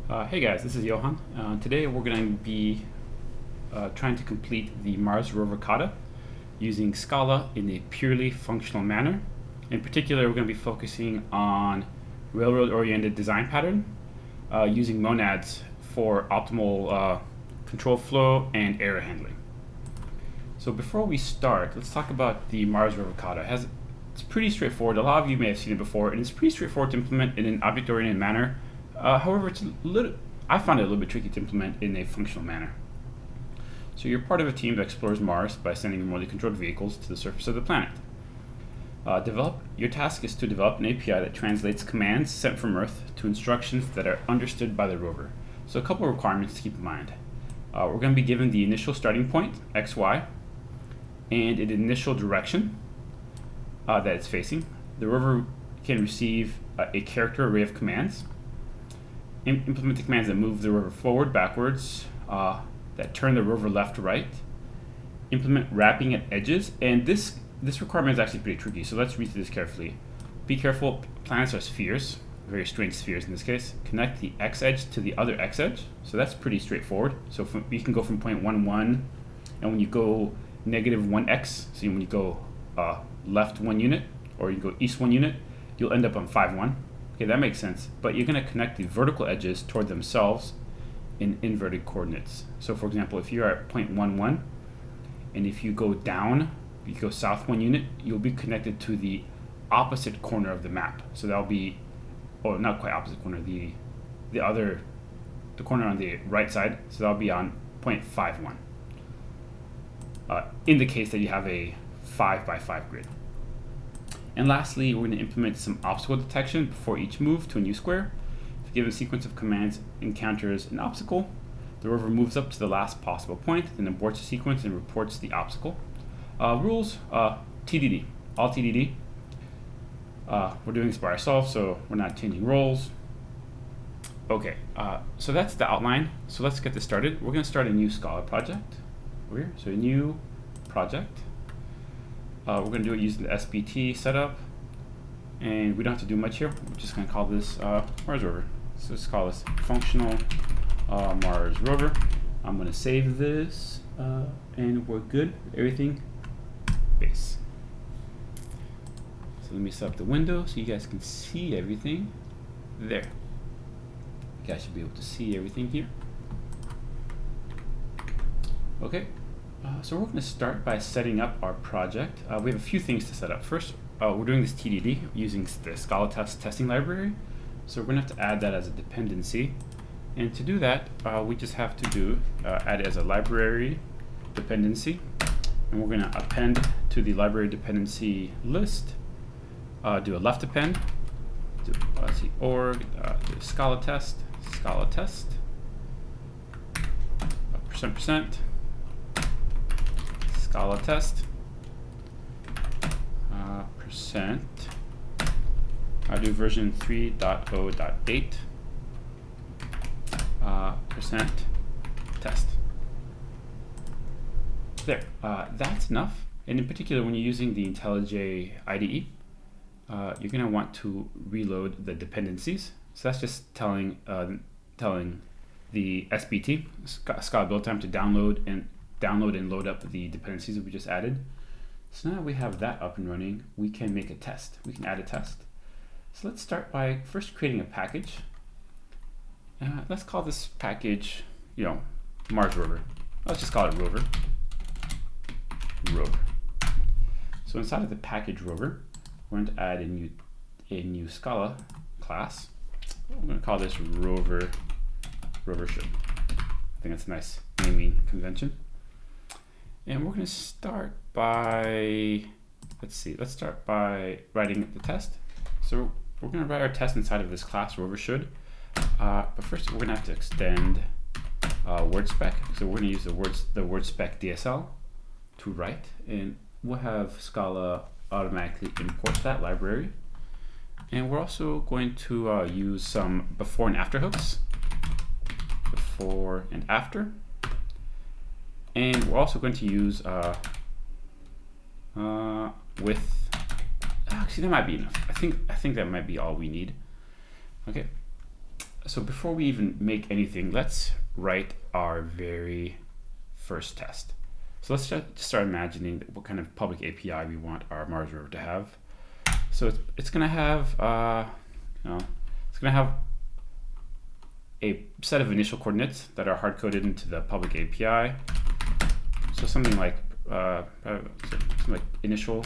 Hey guys, this is Johan. Today we're going to be trying to complete the Mars Rover Kata using Scala in a purely functional manner. In particular, we're going to be focusing on railroad-oriented design pattern using monads for optimal control flow and error handling. So before we start, let's talk about the Mars Rover Kata. It's pretty straightforward. A lot of you may have seen it before, and it's pretty straightforward to implement in an object-oriented manner. However, I found it a little bit tricky to implement in a functional manner. So you're part of a team that explores Mars by sending remotely controlled vehicles to the surface of the planet. Your task is to develop an API that translates commands sent from Earth to instructions that are understood by the rover. So a couple of requirements to keep in mind. We're going to be given the initial starting point, x, y, and an initial direction that it's facing. The rover can receive a character array of commands. Implement the commands that move the rover forward, backwards, that turn the rover left to right. Implement wrapping at edges, and this requirement is actually pretty tricky, so let's read through this carefully. Be careful, planets are spheres, very strange spheres in this case. Connect the x edge to the other x edge, so that's pretty straightforward. So you can go from point 1, 1, and when you go negative 1x, so when you go left 1 unit, or you go east 1 unit, you'll end up on 5, 1. Okay, that makes sense, but you're going to connect the vertical edges toward themselves in inverted coordinates. So for example, if you're at point 1, 1, and if you go down, you go south 1 unit, you'll be connected to the opposite corner of the map. So that'll be, oh, not quite opposite corner, the corner on the right side, so that'll be on point 5, 1. In the case that you have a 5 by 5 grid. And lastly, we're going to implement some obstacle detection before each move to a new square. If a given sequence of commands encounters an obstacle, the rover moves up to the last possible point, then aborts the sequence and reports the obstacle. Rules, TDD, all TDD. We're doing this by ourselves, so we're not changing roles. Okay, so that's the outline. So let's get this started. We're going to start a new Scala project. So a new project. We're going to do it using the SBT setup, and we don't have to do much here. We're just going to call this Mars Rover. So let's call this functional Mars Rover. I'm going to save this, and we're good. Everything base. So let me set up the window so you guys can see everything. There. You guys should be able to see everything here. Okay. So we're going to start by setting up our project. We have a few things to set up. First, we're doing this TDD using the Scala testing library. So we're going to have to add that as a dependency. And to do that, we just have to add it as a library dependency. And we're going to append to the library dependency list, do a left append, do org, do Scala test, %%. Scala test, %. I'll do version 3.0.8, % test. There, that's enough. And in particular, when you're using the IntelliJ IDE, you're going to want to reload the dependencies. So that's just telling the SBT, Scala build time, to download and load up the dependencies that we just added. So now we have that up and running, we can make a test. We can add a test. So let's start by first creating a package. Let's call this package, Mars Rover. Let's just call it Rover. So inside of the package Rover, we're going to add a new Scala class. We're going to call this Rover should. I think that's a nice naming convention. And we're going to start by, let's start by writing the test. So we're going to write our test inside of this class, Rover should. But first, we're going to have to extend word spec. So we're going to use the word spec DSL to write, and we'll have Scala automatically import that library. And we're also going to use some before and after hooks. Before and after. And we're also going to use with, actually that might be enough. I think that might be all we need. Okay, So before we even make anything, let's write our very first test. So let's just start imagining what kind of public API we want our Mars rover to have. So it's going to have, it's going to have a set of initial coordinates that are hard-coded into the public API. So something like initial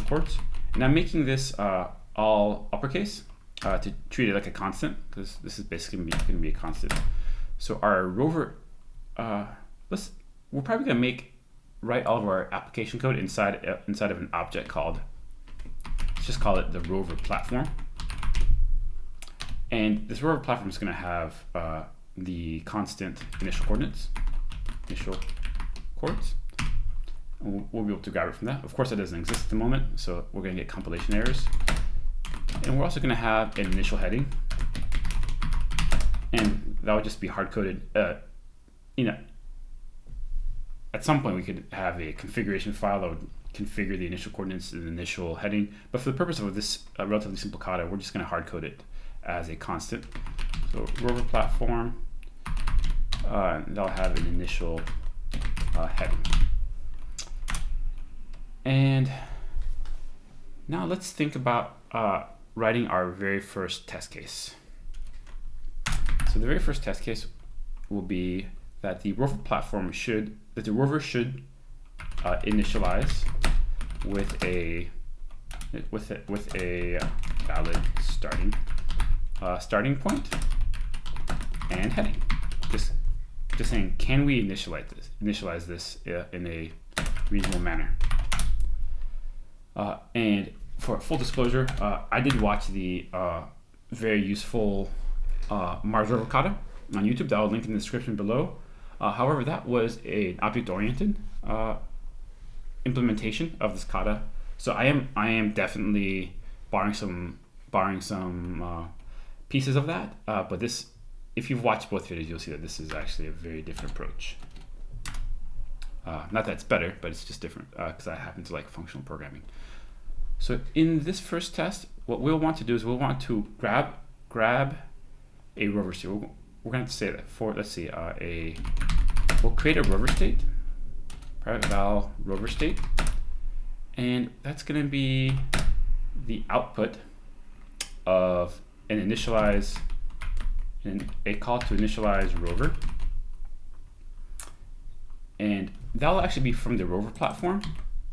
coords. And I'm making this all uppercase to treat it like a constant, because this is basically going to be a constant. So our rover, we're probably going to write all of our application code inside of an object called, let's just call it the Rover platform. And this Rover platform is going to have the constant initial coordinates, and we'll be able to grab it from that. Of course, that doesn't exist at the moment, so we're going to get compilation errors. And we're also going to have an initial heading, and that would just be hard-coded. At some point we could have a configuration file that would configure the initial coordinates and the initial heading, but for the purpose of this relatively simple kata, we're just going to hard-code it as a constant. So Rover platform, they'll have an initial heading. And now let's think about writing our very first test case. So the very first test case will be that the Rover platform should initialize with a valid starting point and heading. Just saying, can we initialize this in a reasonable manner? And for full disclosure, I did watch the very useful Mars Rover Kata on YouTube that I'll link in the description below. However, that was an object-oriented implementation of this kata. So I am definitely borrowing some pieces of that. But this, if you've watched both videos, you'll see that this is actually a very different approach. Not that it's better, but it's just different because I happen to like functional programming. So in this first test, what we'll want to do is we'll want to grab a rover state. We're going to say that for, let's see, we'll create a rover state, private val rover state, and that's going to be the output of a call to initialize rover, and that'll actually be from the rover platform.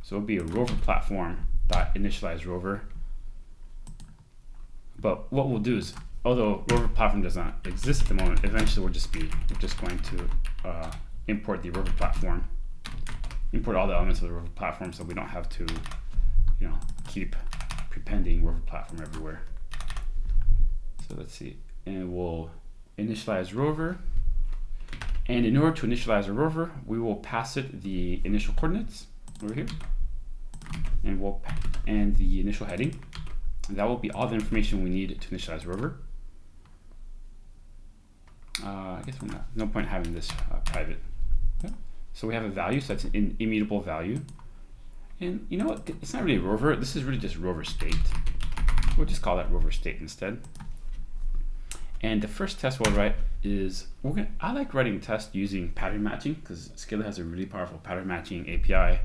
So it'll be a rover platform dot initialize rover. But what we'll do is, although Rover platform does not exist at the moment, eventually we're just going to import the Rover platform, import all the elements of the Rover platform, so we don't have to, keep prepending Rover platform everywhere. So let's see, and we'll initialize Rover, and in order to initialize a rover, we will pass it the initial coordinates over here, and the initial heading. And that will be all the information we need to initialize rover. I guess no point having this private. Okay. So we have a value, so that's an immutable value. And you know what? It's not really rover. This is really just rover state. We'll just call that rover state instead. And the first test we'll write is, I like writing tests using pattern matching because Scala has a really powerful pattern matching API,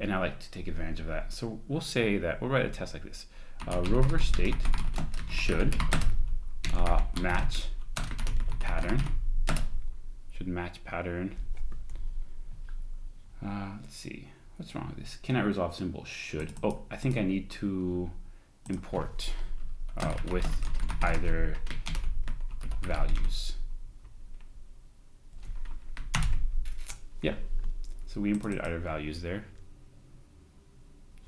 and I like to take advantage of that. So we'll say that we'll write a test like this. Rover state should match pattern. Let's see, what's wrong with this? Cannot resolve symbol should. Oh, I think I need to import with either values. Yeah, so we imported either values there.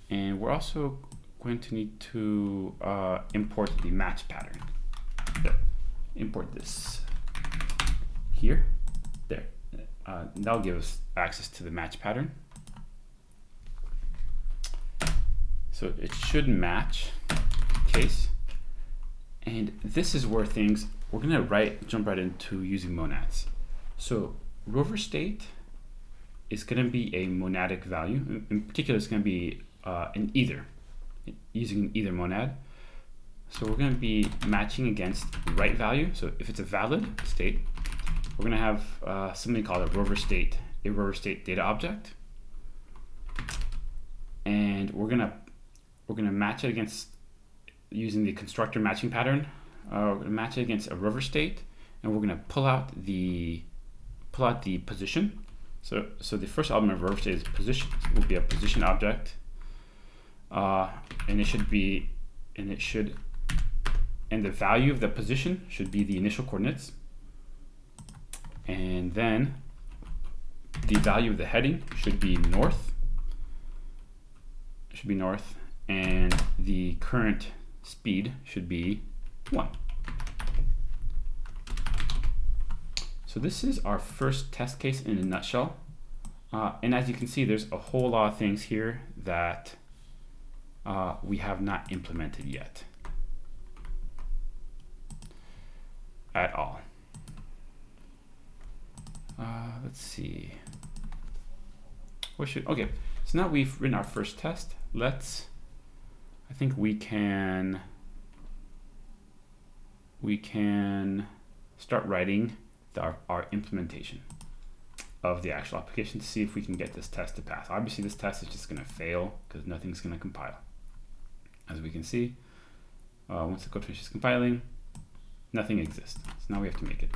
And we're also going to need to import the match pattern. So import this here, there. That'll give us access to the match pattern. So it should match case. And this is where we're gonna jump right into using monads. So rover state is gonna be a monadic value. In particular, it's gonna be an either, using an either monad. So we're going to be matching against right value. So if it's a valid state, we're going to have something called a Rover state data object, and we're going to match it against using the constructor matching pattern. We're going to match it against a Rover state, and we're going to pull out the position. So the first element of Rover state is position. It will be a position object, and the value of the position should be the initial coordinates, and then the value of the heading should be north. And the current speed should be 1. So this is our first test case in a nutshell. And as you can see, there's a whole lot of things here that we have not implemented yet at all. Let's see. Okay, so now we've written our first test. I think we can start writing our implementation of the actual application to see if we can get this test to pass. Obviously this test is just going to fail because nothing's going to compile. As we can see, once the code finishes compiling, nothing exists. So now we have to make it.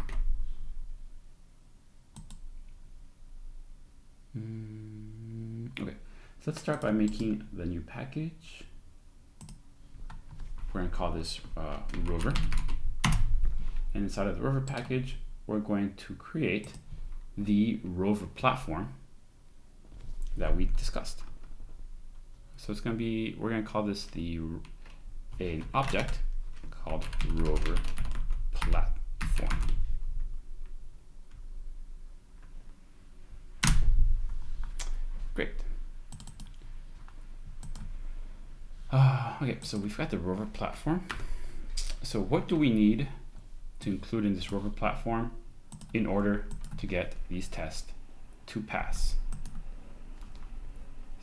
Okay, so let's start by making the new package. We're going to call this Rover. And inside of the Rover package, we're going to create the Rover platform that we discussed. So it's going to be, we're going to call this an object called Rover platform. Great. Okay, so we've got the Rover platform. So what do we need to include in this Rover platform in order to get these tests to pass?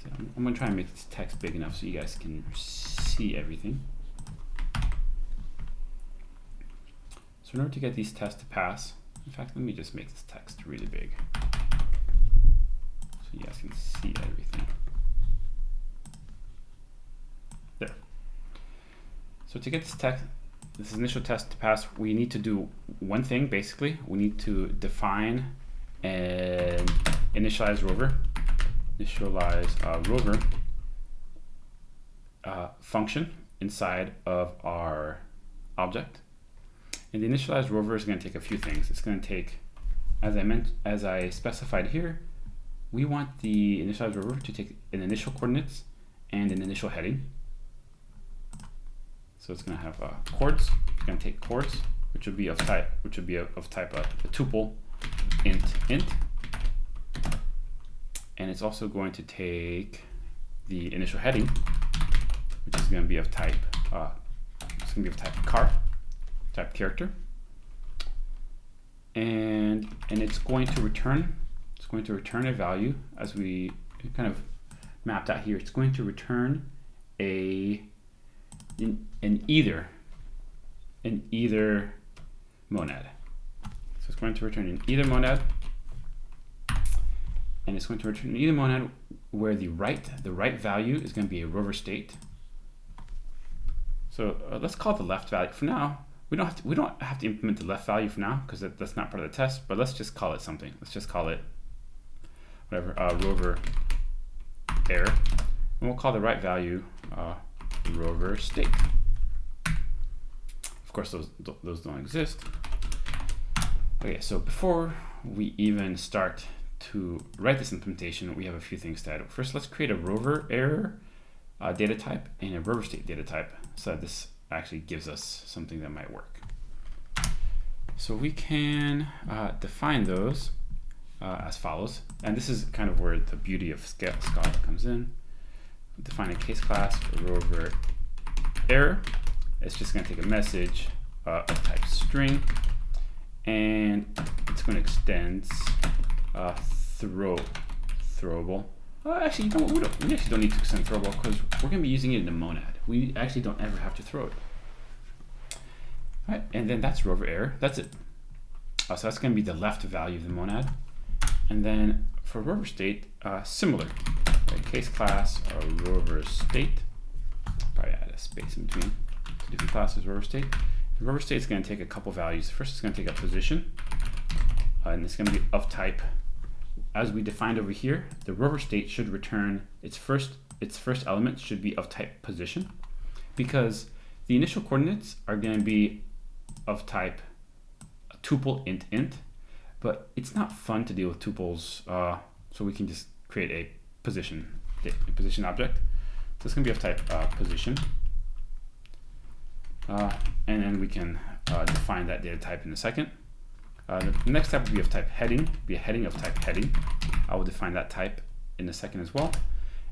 So I'm going to try and make this text big enough so you guys can see everything. So in order to get these tests to pass, in fact, let me just make this text really big so you guys can see everything. There. So to get this initial test to pass, we need to do one thing basically. We need to define an initialize Rover function inside of our object. And the initialize Rover is going to take a few things. It's going to take, as I specified here, we want the initialize Rover to take an initial coordinates and an initial heading. So it's going to have chords. It's going to take chords, which would be of type a tuple int. And it's also going to take the initial heading, which is going to be of type type character. And it's going to return a value, as we kind of mapped out here. It's going to return an either monad. So it's going to return an either monad, and it's going to return an either monad where the right value is going to be a Rover state. So let's call it the left value for now. We don't have to implement the left value for now because that's not part of the test. But let's just call it something. Let's just call it whatever, Rover error, and we'll call the right value Rover state. Of course, those don't exist. Okay, so before we even start to write this implementation, we have a few things to add. First, let's create a Rover error data type and a Rover state data type, so that this actually gives us something that might work. So we can define those as follows, and this is kind of where the beauty of Scala comes in. Define a case class Rover error. It's just going to take a message of type string, and it's going to extend throwable. Actually, you know what? We actually don't need to extend throwable because we're going to be using it in a monad. We actually don't ever have to throw it. All right, and then that's rover error. That's it. So that's going to be the left value of the monad. And then for rover state, similar. Right, case class rover state. Probably add a space in between. Two different classes rover state. The rover state is going to take a couple values. First, it's going to take a position, and it's going to be of type. As we defined over here, the rover state should return its first element should be of type position, because the initial coordinates are going to be of type tuple int, but it's not fun to deal with tuples, so we can just create a position object. So it's going to be of type position, and then we can define that data type in a second. The next type will be of type heading, be a heading of type heading. I will define that type in a second as well.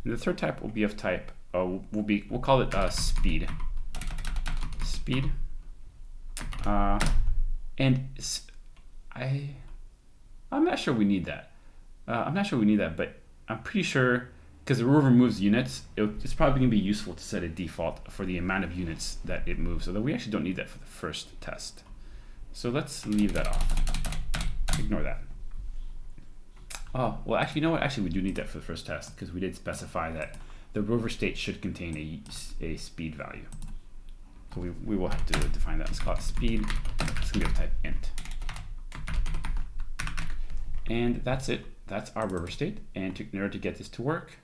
And the third type will be of type, we'll call it speed. Speed. And I'm not sure we need that. But I'm pretty sure, because the rover moves units, it's probably going to be useful to set a default for the amount of units that it moves, so that we actually don't need that for the first test. So let's leave that off. Ignore that. Oh, well, actually, you know what? Actually, we do need that for the first test, because we did specify that the rover state should contain a speed value. So we will have to define that. Let's call it speed. It's going to be of type int. And that's it. That's our rover state. And in order to get this to work,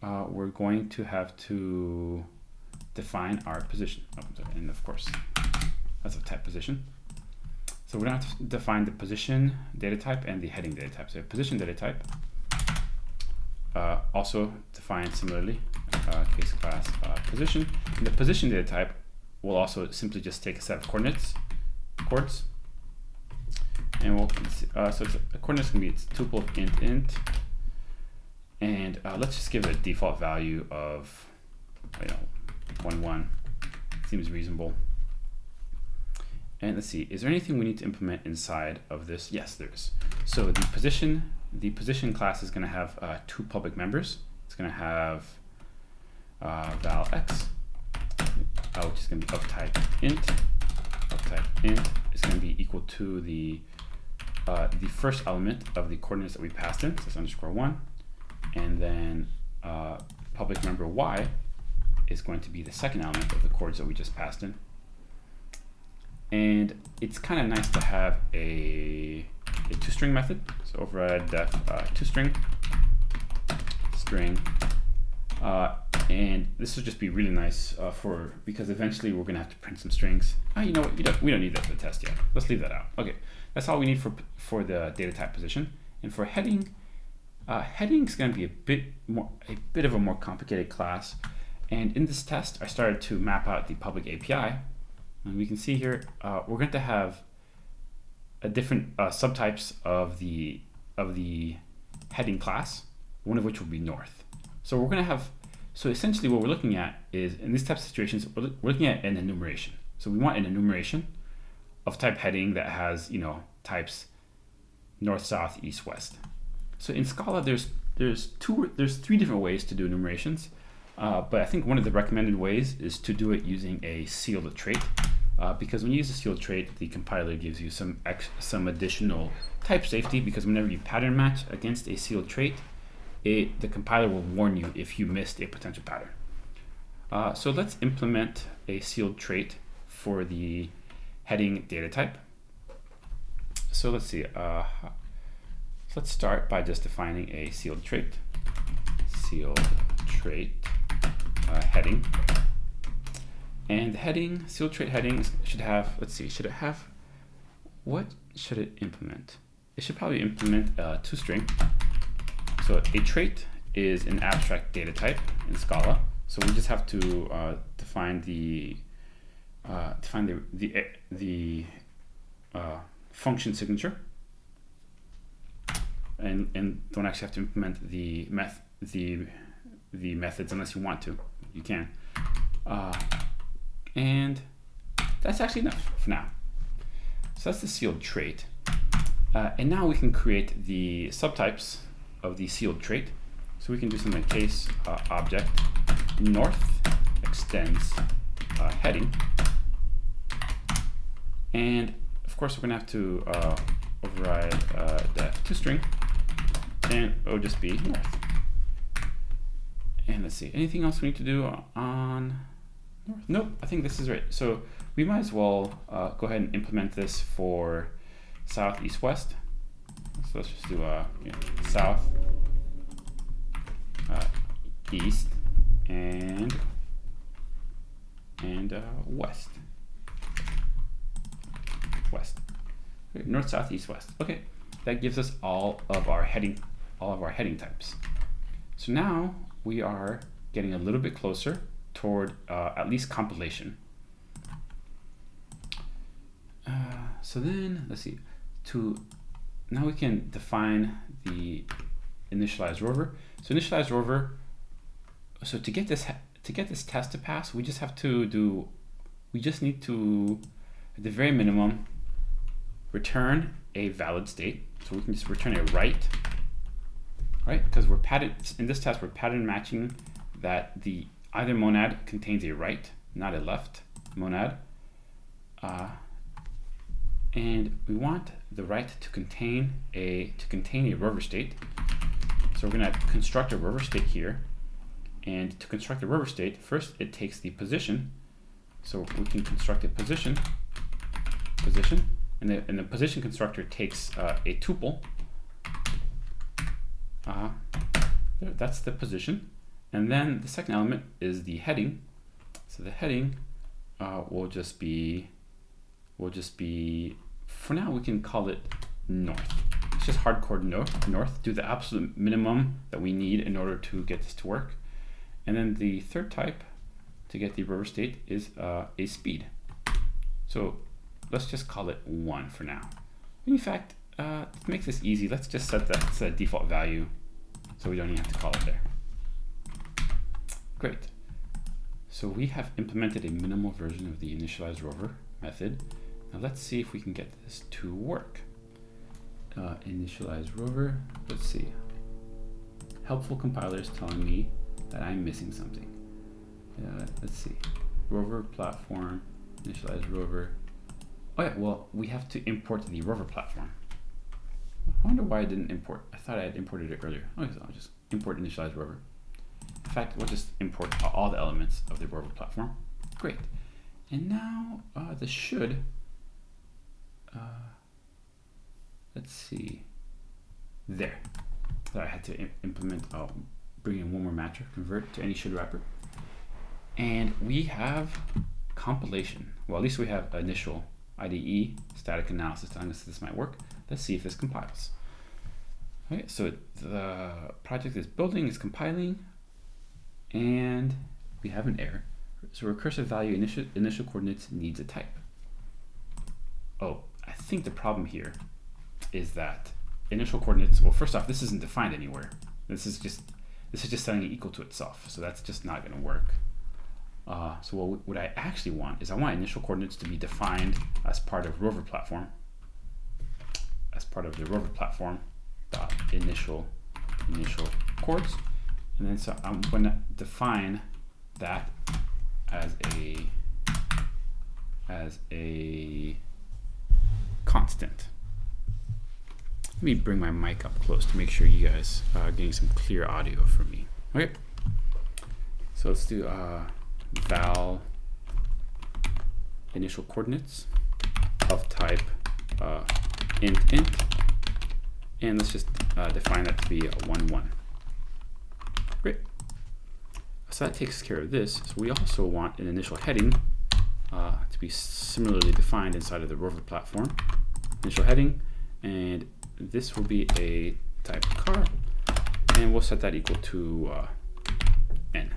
we're going to have to define our position. And of course, that's of type position. So we're going to have to define the position data type and the heading data type. So position data type, also defined similarly, case class position. And the position data type will also simply just take a set of coordinates, and we'll so the coordinates can be its tuple of int, and let's just give it a default value of 1 1. Seems reasonable. And let's see, is there anything we need to implement inside of this? Yes, there is. So the position class is going to have two public members. It's going to have val x, which is going to be of type int. Of type int is going to be equal to the first element of the coordinates that we passed in, so it's _1, and then public member y is going to be the second element of the coords that we just passed in. And it's kind of nice to have a toString method. So override def toString string, and this will just be really nice because eventually we're going to have to print some strings. You know what? We don't need that for the test yet. Let's leave that out. Okay, that's all we need for the data type position. And for heading, heading is going to be a bit of a more complicated class. And in this test, I started to map out the public API. And we can see here, we're going to have a different subtypes of the heading class, one of which will be north. So we're going to have, so essentially what we're looking at is, in these types of situations, we're looking at an enumeration. So we want an enumeration of type heading that has, types north, south, east, west. So in Scala, there's three different ways to do enumerations. But I think one of the recommended ways is to do it using a sealed trait, because when you use a sealed trait, the compiler gives you some additional type safety, because whenever you pattern match against a sealed trait, the compiler will warn you if you missed a potential pattern. So let's implement a sealed trait for the heading data type. So let's see. Let's start by just defining a sealed trait. Sealed trait. Heading, and the heading, sealed trait heading should have, let's see, what should it implement? It should probably implement toString. So a trait is an abstract data type in Scala, so we just have to define the function signature, and don't actually have to implement the methods unless you want to. You can. And that's actually enough for now. So that's the sealed trait. And now we can create the subtypes of the sealed trait. So we can do something like case object north extends heading. And of course, we're gonna have to override that toString, and it'll just be north. And let's see, anything else we need to do on north? Nope, I think this is right. So we might as well go ahead and implement this for south, east, west. So let's just do south, east, and west. Okay, north, south, east, west. Okay, that gives us all of our heading types. So now we are getting a little bit closer toward at least compilation. So then let's see. Now we can define the initialize rover. So initialize rover. So to get this test to pass, we just need to, at the very minimum, return a valid state. So we can just return a right, because in this test we're pattern matching that the either monad contains a right, not a left monad, and we want the right to contain a rover state. So we're going to construct a rover state here, and to construct a rover state, first it takes the position. So we can construct a position, and the position constructor takes a tuple. That's the position, and then the second element is the heading. So the heading will just be, for now we can call it north. It's just hardcore north. Do the absolute minimum that we need in order to get this to work. And then the third type to get the rover state is a speed. So let's just call it 1 for now. In fact, to make this easy, let's just set that as a default value, so we don't even have to call it there. Great. So we have implemented a minimal version of the initialize rover method. Now let's see if we can get this to work. Initialize rover, let's see. Helpful compiler is telling me that I'm missing something. Let's see. Rover platform, initialize rover. Oh yeah, well, we have to import the rover platform. I wonder why I didn't import. I thought I had imported it earlier. Okay, so I'll just import initialize rover. In fact, we'll just import all the elements of the rover platform. Great. And now this should, let's see, there. So I had to implement, bring in one more matcher, convert to any should wrapper. And we have compilation. Well, at least we have initial IDE static analysis telling us this might work. Let's see if this compiles. Okay, so the project is building, is compiling, and we have an error. So recursive value initial coordinates needs a type. Oh, I think the problem here is that initial coordinates, well, first off, this isn't defined anywhere. This is just setting it equal to itself. So that's just not going to work. So what I actually want is I want initial coordinates to be defined as part of rover platform, as part of the rover platform dot initial chords, and then so I'm going to define that as a constant. Let me bring my mic up close to make sure you guys are getting some clear audio from me. Okay, so let's do val initial coordinates of type int, and let's just define that to be a 1, 1. Great. So that takes care of this. So we also want an initial heading to be similarly defined inside of the rover platform. Initial heading, and this will be a type car, and we'll set that equal to n.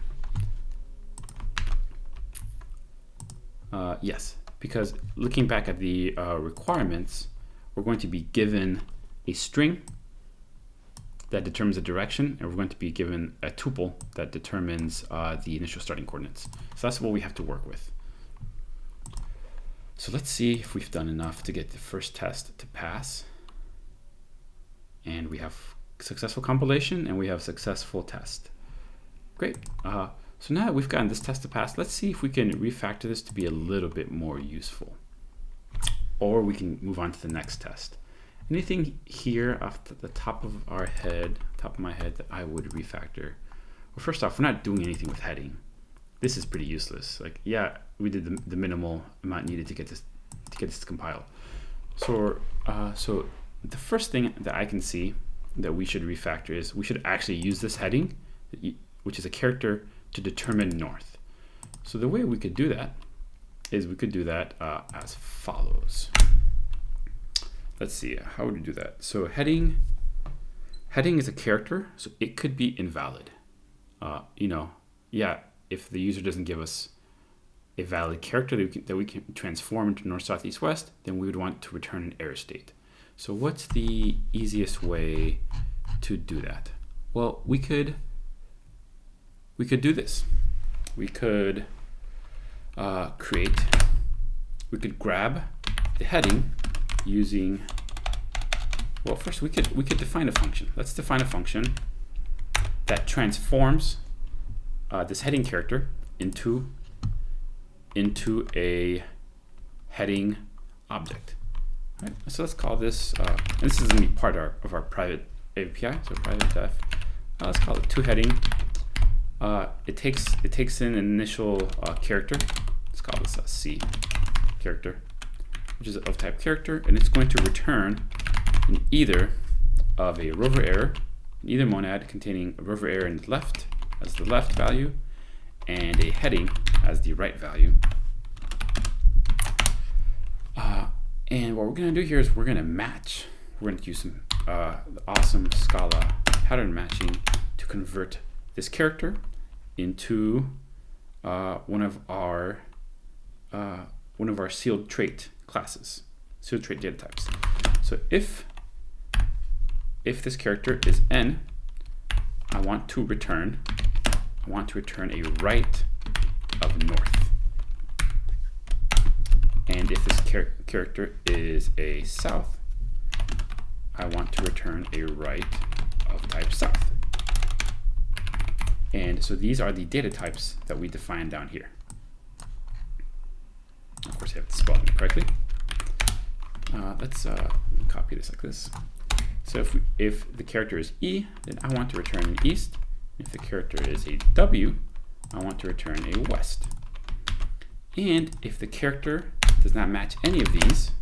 Yes, because looking back at the requirements, we're going to be given a string that determines the direction, and we're going to be given a tuple that determines the initial starting coordinates. So that's what we have to work with. So let's see if we've done enough to get the first test to pass. And we have successful compilation, and we have successful test. Great. So now that we've gotten this test to pass, let's see if we can refactor this to be a little bit more useful. or we can move on to the next test. Anything here off the top of my head that I would refactor? Well, first off, we're not doing anything with heading. This is pretty useless. Like, yeah, we did the minimal amount needed to get this to compile. So the first thing that I can see that we should refactor is we should actually use this heading, which is a character, to determine north. So the way we could do that is we could do that as follows. Let's see, how would we do that? So heading is a character, so it could be invalid. If the user doesn't give us a valid character that we can transform into north, south, east, west, then we would want to return an error state. So what's the easiest way to do that? Well, we could do this. We could grab the heading using, well, first we could define a function. Let's define a function that transforms this heading character into a heading object. Right? So let's call this, and this is going to be part of our private API, so private def. Let's call it toHeading. It takes in an initial character. Let's call this a C character, which is of type character, and it's going to return an either of a rover error, either monad containing a rover error in the left as the left value, and a heading as the right value. And what we're going to do here is we're going to match. We're going to use some awesome Scala pattern matching to convert this character into one of our sealed trait classes, sealed trait data types. So if this character is n, I want to return a right of north. And if this character is a south, I want to return a right of type south. And so these are the data types that we define down here. Of course, you have to spell them correctly. Let's copy this like this. So if the character is E, then I want to return an east. If the character is a W, I want to return a west. And if the character does not match any of these,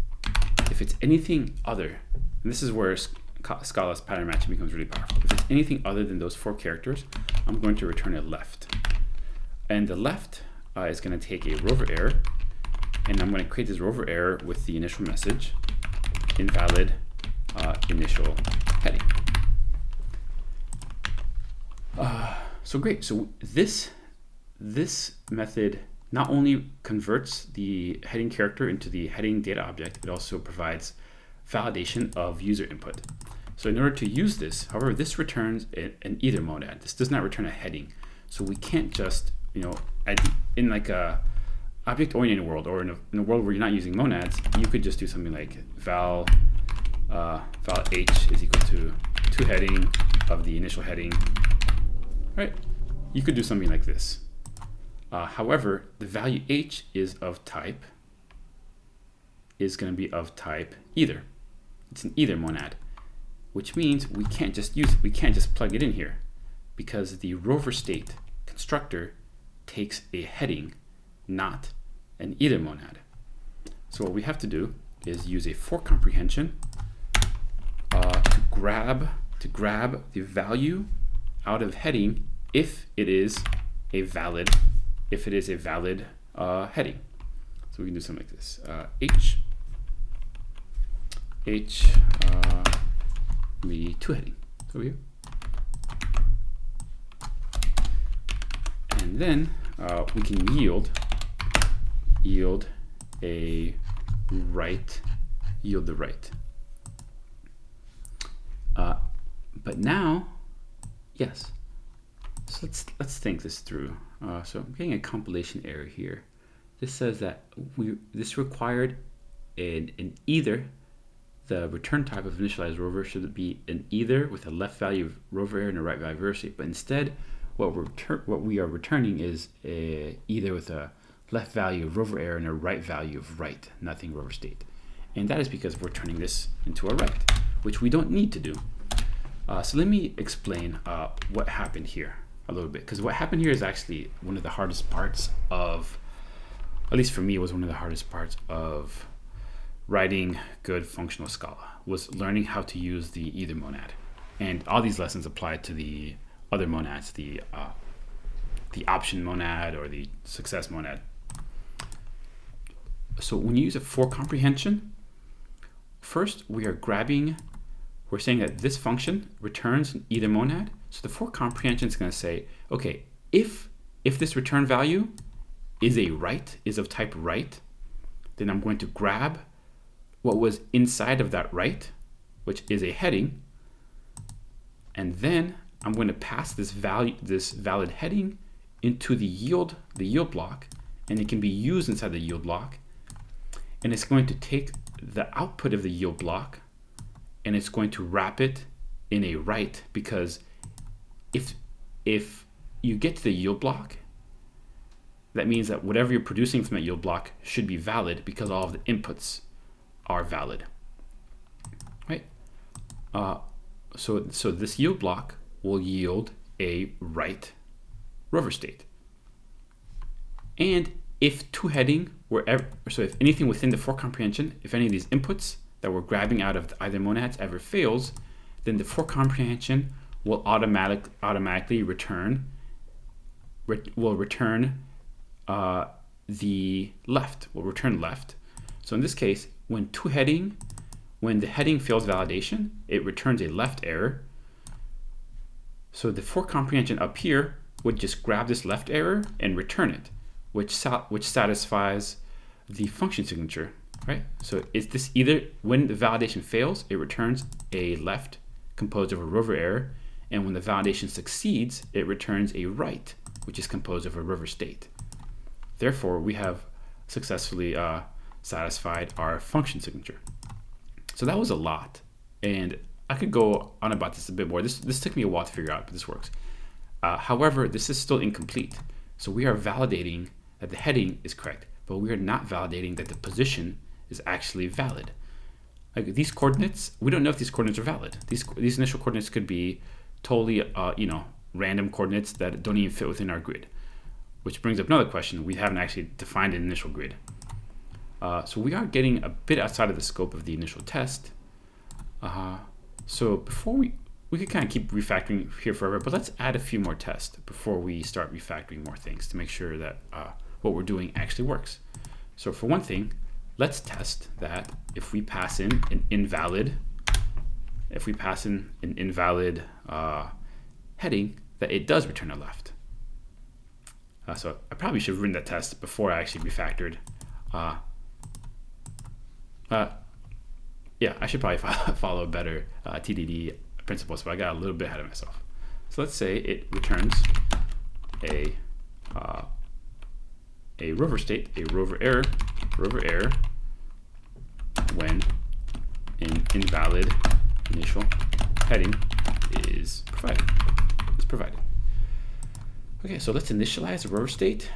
if it's anything other, and this is where Scala's pattern matching becomes really powerful. If it's anything other than those four characters, I'm going to return a left. And the left is going to take a rover error, and I'm going to create this rover error with the initial message, invalid initial heading. So great. So this method not only converts the heading character into the heading data object, it also provides validation of user input. So in order to use this, however, this returns an either monad. This does not return a heading. So we can't just, in like a object-oriented world, or in a world where you're not using monads, you could just do something like val h is equal to toHeading of the initial heading, right? You could do something like this. However, the value h is going to be of type either. It's an either monad, which means we can't just plug it in here, because the rover state constructor takes a heading, not an either monad. So what we have to do is use a for comprehension to grab the value out of heading if it is a valid heading. So we can do something like this: h the toHeading over here, and then we can yield the right. But now, yes. So let's think this through. So I'm getting a compilation error here. This says that this required an either. The return type of initialized rover should be an either with a left value of rover error and a right value of error state. But instead, what we are returning is a either with a left value of rover error and a right value of right, nothing rover state. And that is because we're turning this into a right, which we don't need to do. So let me explain what happened here a little bit, because what happened here is actually one of the hardest parts of, at least for me, it was one of the hardest parts of writing good functional Scala, was learning how to use the either monad. And all these lessons apply to the other monads, the option monad or the success monad. So when you use a for comprehension, first we're saying that this function returns an either monad. So the for comprehension is going to say, okay, if this return value is of type right, then I'm going to grab what was inside of that right, which is a heading, and then I'm going to pass this valid heading into the yield block, and it can be used inside the yield block, and it's going to take the output of the yield block and it's going to wrap it in a right, because if you get to the yield block, that means that whatever you're producing from that yield block should be valid because all of the inputs are valid, right? So this yield block will yield a right Rover state. And if if anything within the for comprehension, if any of these inputs that we're grabbing out of either monads ever fails, then the for comprehension will automatically return the left. Will return left. So in this case, when the heading fails validation, it returns a left error. So the for comprehension up here would just grab this left error and return it, which satisfies the function signature, right? So is this either, when the validation fails, it returns a left composed of a Rover error, and when the validation succeeds, it returns a right, which is composed of a Rover state. Therefore, we have successfully satisfied our function signature. So that was a lot, and I could go on about this a bit more. This took me a while to figure out, but this works. However, this is still incomplete. So we are validating that the heading is correct, but we are not validating that the position is actually valid. Like these coordinates, we don't know if these coordinates are valid. These initial coordinates could be totally, random coordinates that don't even fit within our grid, which brings up another question. We haven't actually defined an initial grid. So we are getting a bit outside of the scope of the initial test. So before we could kind of keep refactoring here forever, but let's add a few more tests before we start refactoring more things to make sure that what we're doing actually works. So for one thing, let's test that if we pass in an invalid heading, that it does return a left. So I probably should have written that test before I actually refactored. Yeah, I should probably follow a better TDD principle, so I got a little bit ahead of myself. So let's say it returns a Rover state, a Rover error when an invalid initial heading is provided. Okay, so let's initialize a Rover state,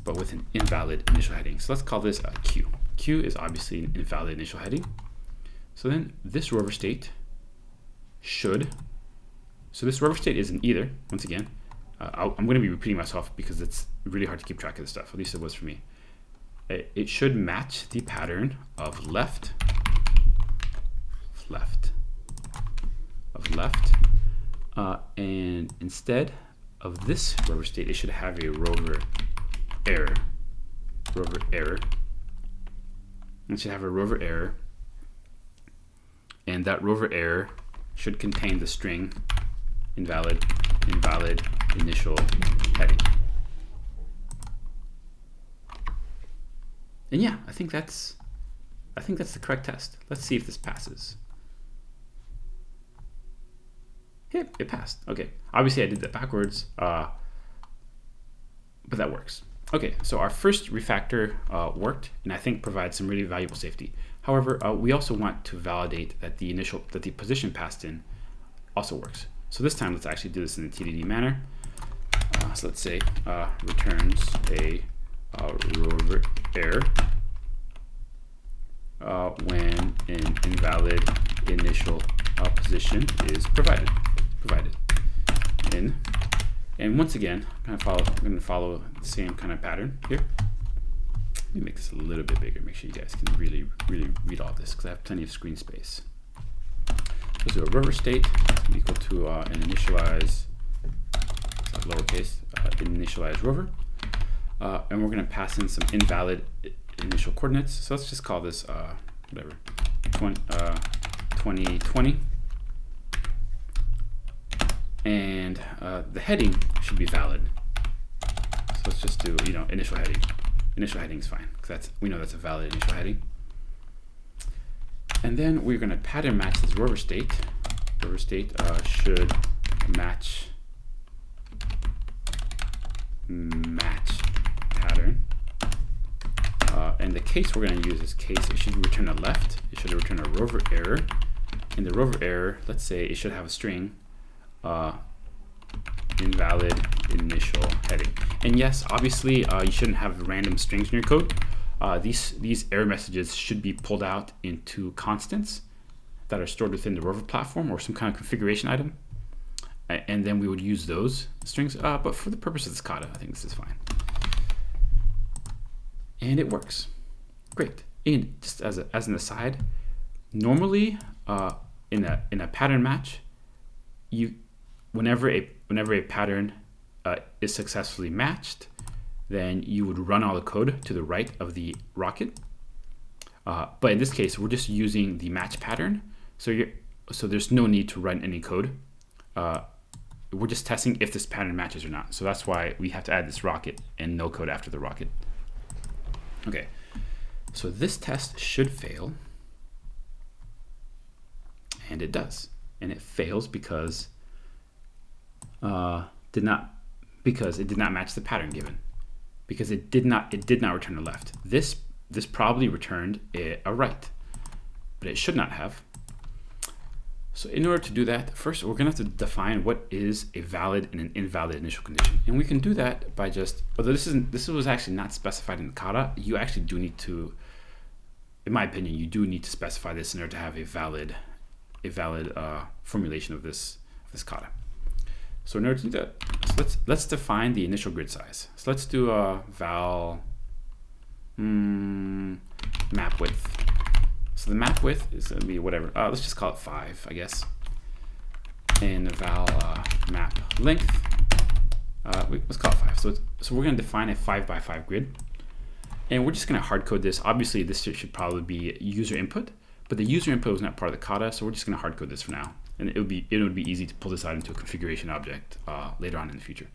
but with an invalid initial heading. So let's call this a Q. Q is obviously an invalid initial heading. So then this Rover state so this Rover state is an either, once again. I'm going to be repeating myself because it's really hard to keep track of this stuff, at least it was for me. It should match the pattern of left, and instead of this Rover state, it should have a Rover error. It should have a Rover error, and that Rover error should contain the string invalid initial heading. And yeah, I think that's the correct test. Let's see if this passes. Yeah, it passed. Okay, obviously I did that backwards, but that works. Okay, so our first refactor worked, and I think provides some really valuable safety. However, we also want to validate that the position passed in also works. So this time, let's actually do this in a TDD manner. So let's say returns a Rover error when an invalid initial position is provided. And once again, I'm going to follow the same kind of pattern here. Let me make this a little bit bigger. Make sure you guys can really read all this because I have plenty of screen space. Let's do a rover state equal to an initialize, lowercase, initialize rover. And we're going to pass in some invalid initial coordinates. So let's just call this whatever, 2020. And the heading should be valid. So let's just do, initial heading. Initial heading is fine because we know that's a valid initial heading. And then we're going to pattern match this rover state. Rover state should match pattern. And the case we're going to use is case. It should return a left. It should return a rover error. In the rover error, let's say it should have a string. Invalid initial heading. And yes, obviously you shouldn't have random strings in your code. These error messages should be pulled out into constants that are stored within the Rover platform or some kind of configuration item. And then we would use those strings. But for the purpose of this Kata, I think this is fine. And it works. Great. And just as an aside, normally in a pattern match, whenever a pattern is successfully matched, then you would run all the code to the right of the rocket. But in this case, we're just using the match pattern, so there's no need to run any code. We're just testing if this pattern matches or not. So that's why we have to add this rocket and no code after the rocket. Okay, so this test should fail, and it does, and it fails because it did not match the pattern given, because it did not return a left. This probably returned a right, but it should not have. So in order to do that, first we're gonna have to define what is a valid and an invalid initial condition, and we can do that by just, although this was actually not specified in the Kata, you actually do need to, in my opinion, you do need to specify this in order to have a valid formulation of this Kata. So in order to do that, so let's define the initial grid size. So let's do a val map width. So the map width is going to be whatever. Let's just call it 5, I guess. And the val map length, let's call it 5. So we're going to define a 5x5 grid, and we're just going to hard code this. Obviously, this should probably be user input, but the user input was not part of the Kata, so we're just going to hard code this for now. And it would be easy to pull this out into a configuration object later on in the future.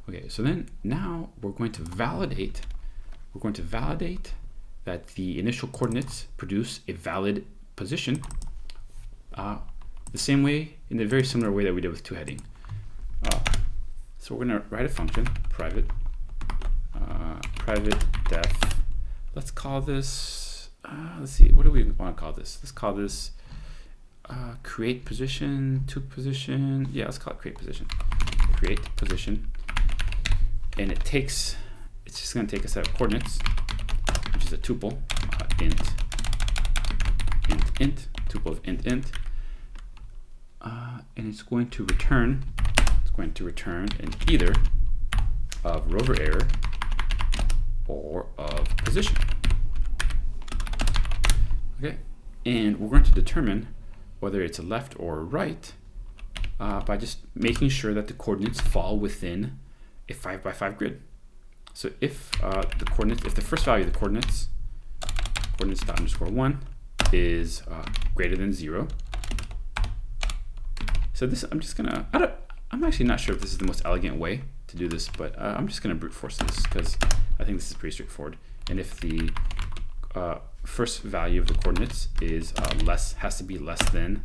Okay, so then now we're going to validate. That the initial coordinates produce a valid position, the same way, in a very similar way that we did with toHeading. So we're going to write a function, private def. Let's call this. Let's see, what do we want to call this? Let's call this create position to position. Yeah, let's call it create position. Create position, and it's just going to take a set of coordinates, which is a tuple, int, tuple of int, and it's going to return an either of rover error or of position. Okay, and we're going to determine whether it's a left or a right by just making sure that the coordinates fall within a 5x5 grid. So if the first value of the coordinates dot underscore 1 is greater than 0. So this, I'm actually not sure if this is the most elegant way to do this, but I'm just gonna brute force this because I think this is pretty straightforward. And if the first value of the coordinates is has to be less than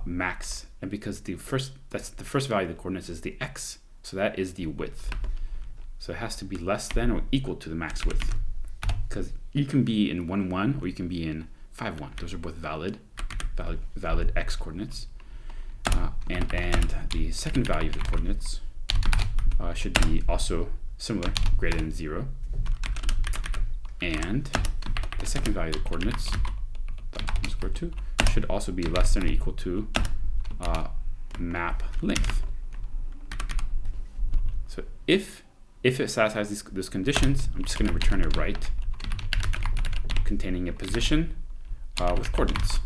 max, and because the first value of the coordinates is the x, so that is the width. So it has to be less than or equal to the max width, because you can be in 1,1 or you can be in 5,1. Those are both valid x coordinates. And the second value of the coordinates should be also similar, greater than 0. And the second value of the coordinates, dot underscore 2, should also be less than or equal to map length. So if it satisfies these conditions, I'm just going to return a right containing a position with coordinates.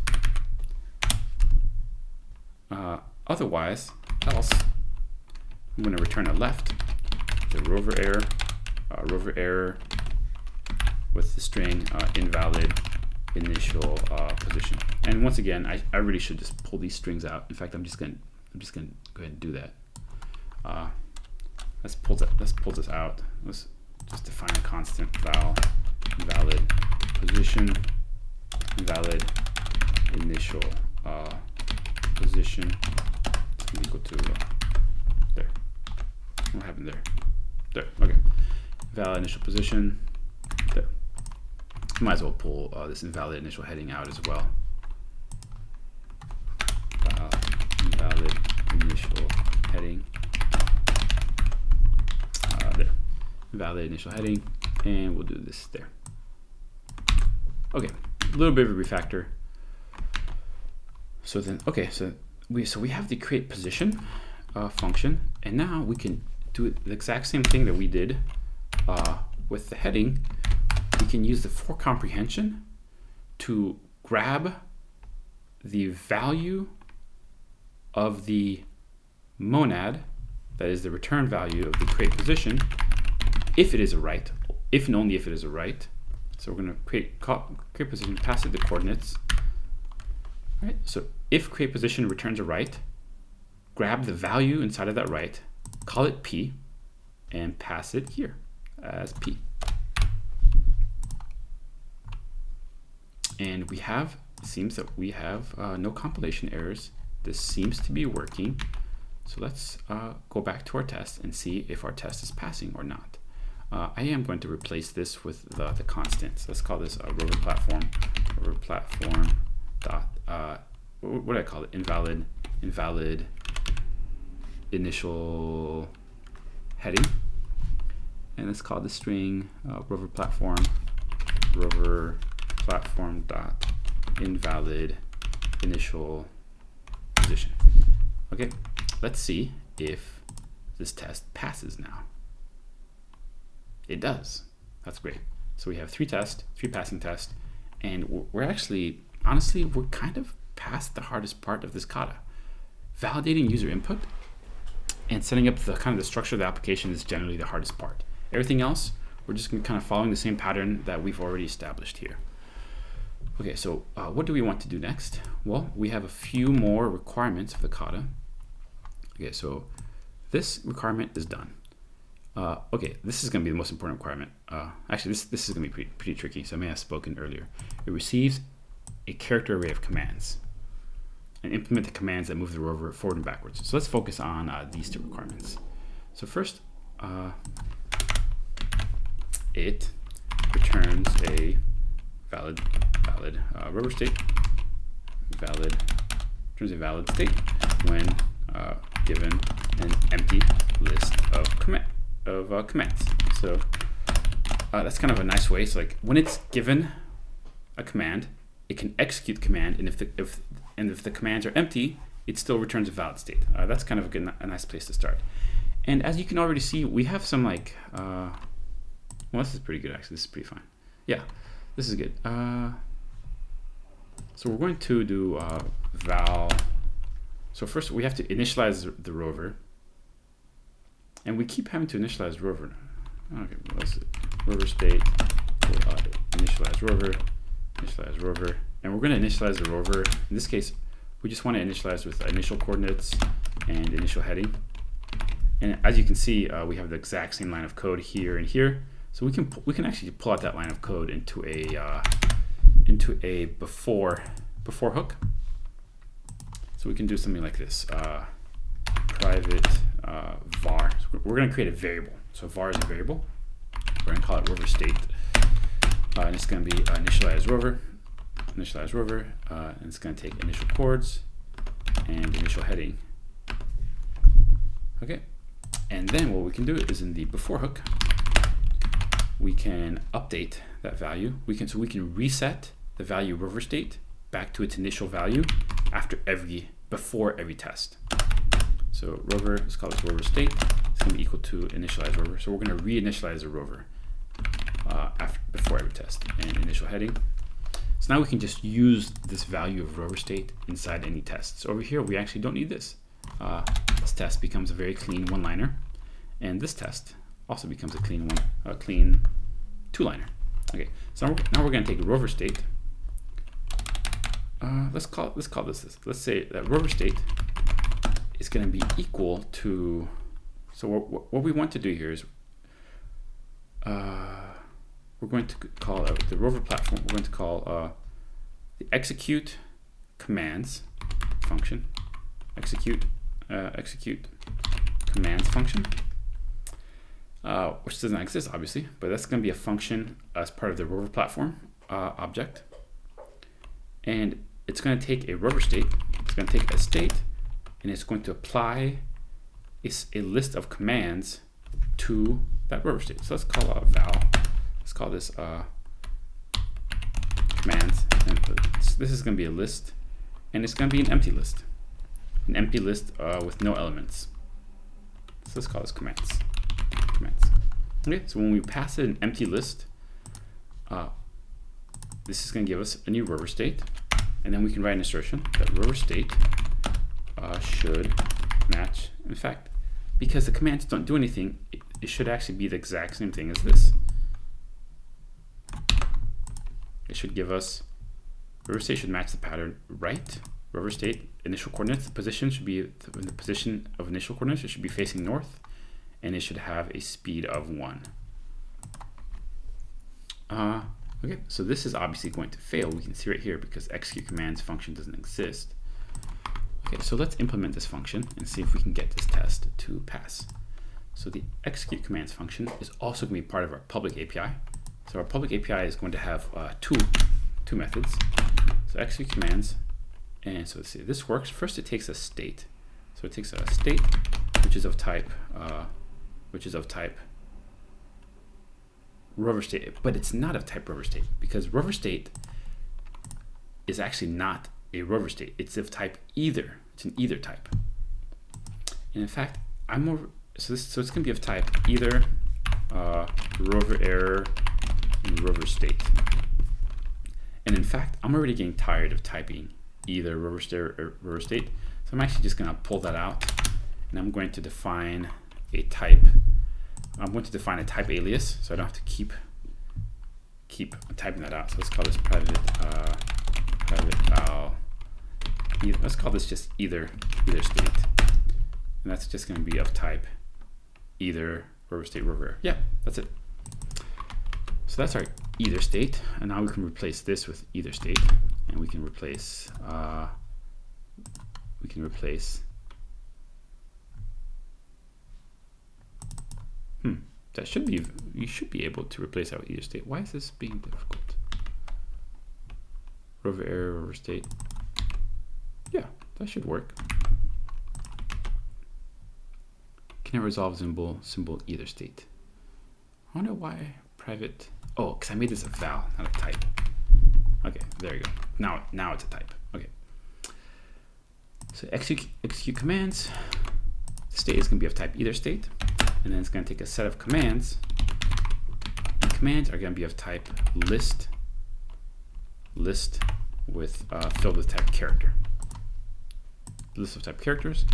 Otherwise, else, I'm going to return a left, the rover error with the string invalid initial position. And once again, I really should just pull these strings out. In fact, I'm just gonna go ahead and do that. Let's pull this out. Let's just define a constant val invalid position, invalid initial position equal to there. What happened there? There. Okay. Valid initial position. There. Might as well pull this invalid initial heading out as well. Invalid initial heading. There. Invalid initial heading, and we'll do this there. Okay. A little bit of a refactor. So then, okay. So we have the create position function, and now we can do the exact same thing that we did with the heading. We can use the for comprehension to grab the value of the monad, that is the return value of the create position, if it is a right, if and only if it is a right. So we're going to create position, pass it the coordinates. All right. So if create position returns a right, grab the value inside of that right, call it p, and pass it here as p. And we have, it seems that we have no compilation errors. This seems to be working. So let's go back to our test and see if our test is passing or not. I am going to replace this with the constants. Let's call this Rover platform dot, what do I call it? Invalid initial heading. And let's call the string Rover platform dot invalid initial position. Okay, let's see if this test passes now. It does. That's great. So we have three passing tests, and we're actually, honestly, we're kind of past the hardest part of this kata. Validating user input and setting up the kind of the structure of the application is generally the hardest part. Everything else, we're just kind of following the same pattern that we've already established here. Okay, so what do we want to do next? Well, we have a few more requirements of the kata. Okay, so this requirement is done. Okay, this is going to be the most important requirement. Actually, this is going to be pretty tricky, so I may have spoken earlier. It receives a character array of commands and implement the commands that move the rover forward and backwards. So let's focus on these two requirements. So first, it returns a valid rover state. Returns a valid state when given an empty list of commands. So that's kind of a nice way. So like when it's given a command, it can execute the command, and if the commands are empty, it still returns a valid state. That's kind of a nice place to start. And as you can already see, we have some like well, this is pretty good actually. This is pretty fine. Yeah, this is good. So we're going to do val. So first we have to initialize the rover, and we keep having to initialize rover. Okay, well, let's rover state initialize rover, and we're going to initialize the rover. In this case, we just want to initialize with initial coordinates and initial heading. And as you can see, we have the exact same line of code here and here. So we can actually pull out that line of code into a before hook. So we can do something like this: private var. So we're going to create a variable. So var is a variable. We're going to call it rover state, and it's going to be initialize rover, and it's going to take initial chords and initial heading. Okay, and then what we can do is in the before hook, we can update that value, we can reset the value rover state back to its initial value before every test. So rover, let's call this rover state. It's going to be equal to initialize rover. So we're going to reinitialize the rover before every test, and initial heading. So now we can just use this value of rover state inside any test. So over here, we actually don't need this. This test becomes a very clean one-liner, and this test also becomes a clean two-liner. Okay, so now we're going to take a rover state. Let's call this. Let's say that rover state is going to be equal to. So what we want to do here is we're going to call the rover platform. We're going to call the execute commands function. Execute commands function, which does not exist obviously, but that's going to be a function as part of the rover platform object, and it's going to take a rover state. It's going to take a state, and it's going to apply a list of commands to that rover state. So let's call a val. Let's call this commands. And this is going to be a list, and it's going to be an empty list. An empty list with no elements. So let's call this commands. Okay, so when we pass it an empty list, this is going to give us a new rover state, and then we can write an assertion that rover state should match. In fact, because the commands don't do anything, it should actually be the exact same thing as this. It should give us rover state should match the pattern right. Rover state initial coordinates, the position should be in the position of initial coordinates. It should be facing north, and it should have a speed of 1. Okay, so this is obviously going to fail. We can see right here because execute commands function doesn't exist. Okay, so let's implement this function and see if we can get this test to pass. So the execute commands function is also going to be part of our public API. So our public API is going to have two methods. So execute commands, and so let's see, this works. First, it takes a state. So it takes a state which is of type rover state, but it's not of type rover state because rover state is actually not a rover state. It's of type either. It's an either type. And in fact, so it's going to be of type either rover error and rover state. And in fact, I'm already getting tired of typing either rover state or rover state. So I'm actually just going to pull that out, and I'm going to define a type. I'm going to define a type alias, so I don't have to keep typing that out. So let's call this private val. Let's call this just either state, and that's just going to be of type either rover state rover error. Yeah, that's it. So that's our either state, and now we can replace this with either state, and we can replace that should be, you should be able to replace that with either state. Why is this being difficult? Rover error, rover state. Yeah, that should work. Can I resolve symbol either state? I wonder why private. Oh, because I made this a val, not a type. Okay, there you go. Now it's a type. Okay. So execute commands. The state is going to be of type either state, and then it's going to take a set of commands. And commands are going to be of type list with filled with type character. List of type characters,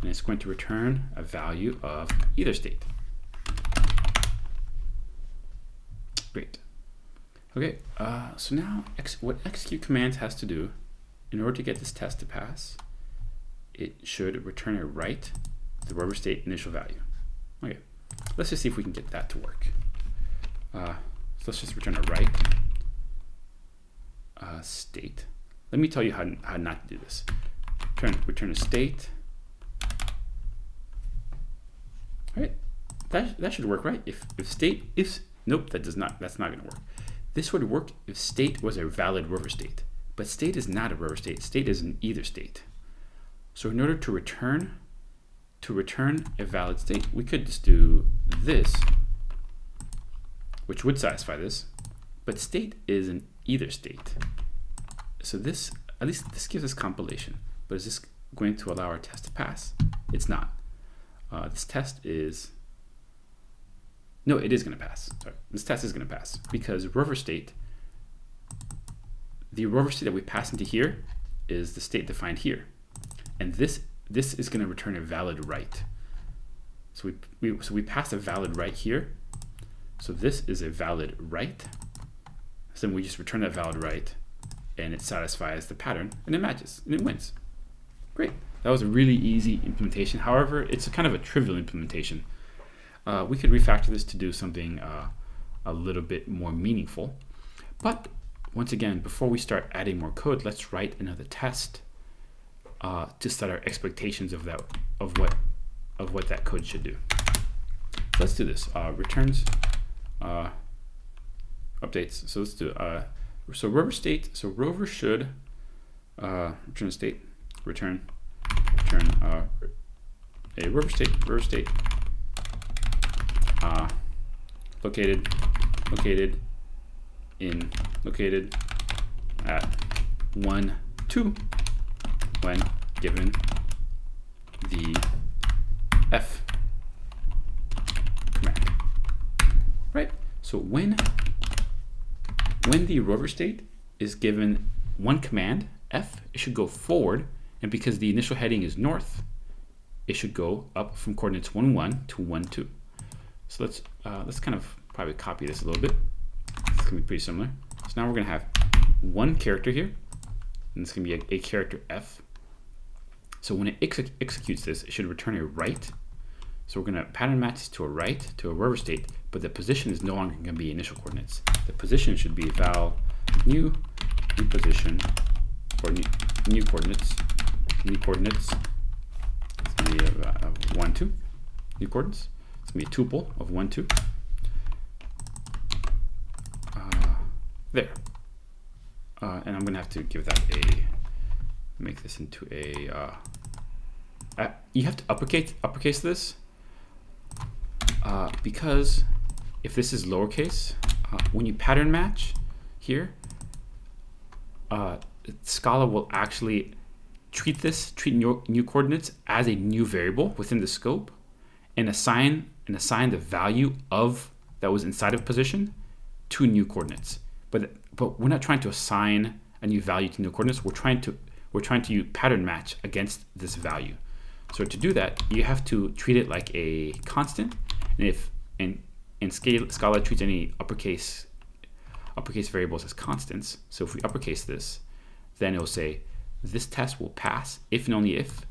and it's going to return a value of either state. Great. Okay, so now what execute commands has to do in order to get this test to pass, it should return a right the rover state initial value. Okay, let's just see if we can get that to work. So let's just return a right state. Let me tell you how not to do this. Return a state. All right, that should work, right? If nope, that's not going to work. This would work if state was a valid rover state, but state is not a rover state. State is an either state. So in order to return a valid state, we could just do this, which would satisfy this, but state is an either state. So this, at least this gives us compilation, but is this going to allow our test to pass? It's not. This test is, no, it is going to pass. Sorry, this test is going to pass because rover state, the rover state that we pass into here is the state defined here. And this is going to return a valid right. So we pass a valid right here. So this is a valid right. So then we just return that valid right and it satisfies the pattern and it matches and it wins. Great. That was a really easy implementation. However, it's a kind of a trivial implementation. We could refactor this to do something a little bit more meaningful. But once again, before we start adding more code, let's write another test to set our expectations of what that code should do. Let's do this. Returns updates. So let's do so rover state. So rover should return a state. Return a rover state located at 1, 2 when given the f command. Right? So when the rover state is given one command, f, it should go forward, and because the initial heading is north, it should go up from coordinates 1, 1 to 1, 2. So let's kind of probably copy this a little bit. It's gonna be pretty similar. So now we're gonna have one character here, and it's gonna be a character f. So when it executes this, it should return a right. So we're gonna pattern match this to a right, to a rover state, but the position is no longer gonna be initial coordinates. The position should be val new position, or new coordinates. New coordinates. It's gonna be 1, 2. New coordinates. It's gonna be a tuple of 1, 2. There. And I'm gonna have to give that make this into a, you have to uppercase this, because if this is lowercase, when you pattern match here, Scala will actually treat new coordinates as a new variable within the scope and assign the value of that was inside of position to new coordinates. But we're not trying to assign a new value to new coordinates. We're trying to pattern match against this value. So to do that, you have to treat it like a constant, and Scala treats any uppercase variables as constants. So if we uppercase this, then it will say this test will pass if and only if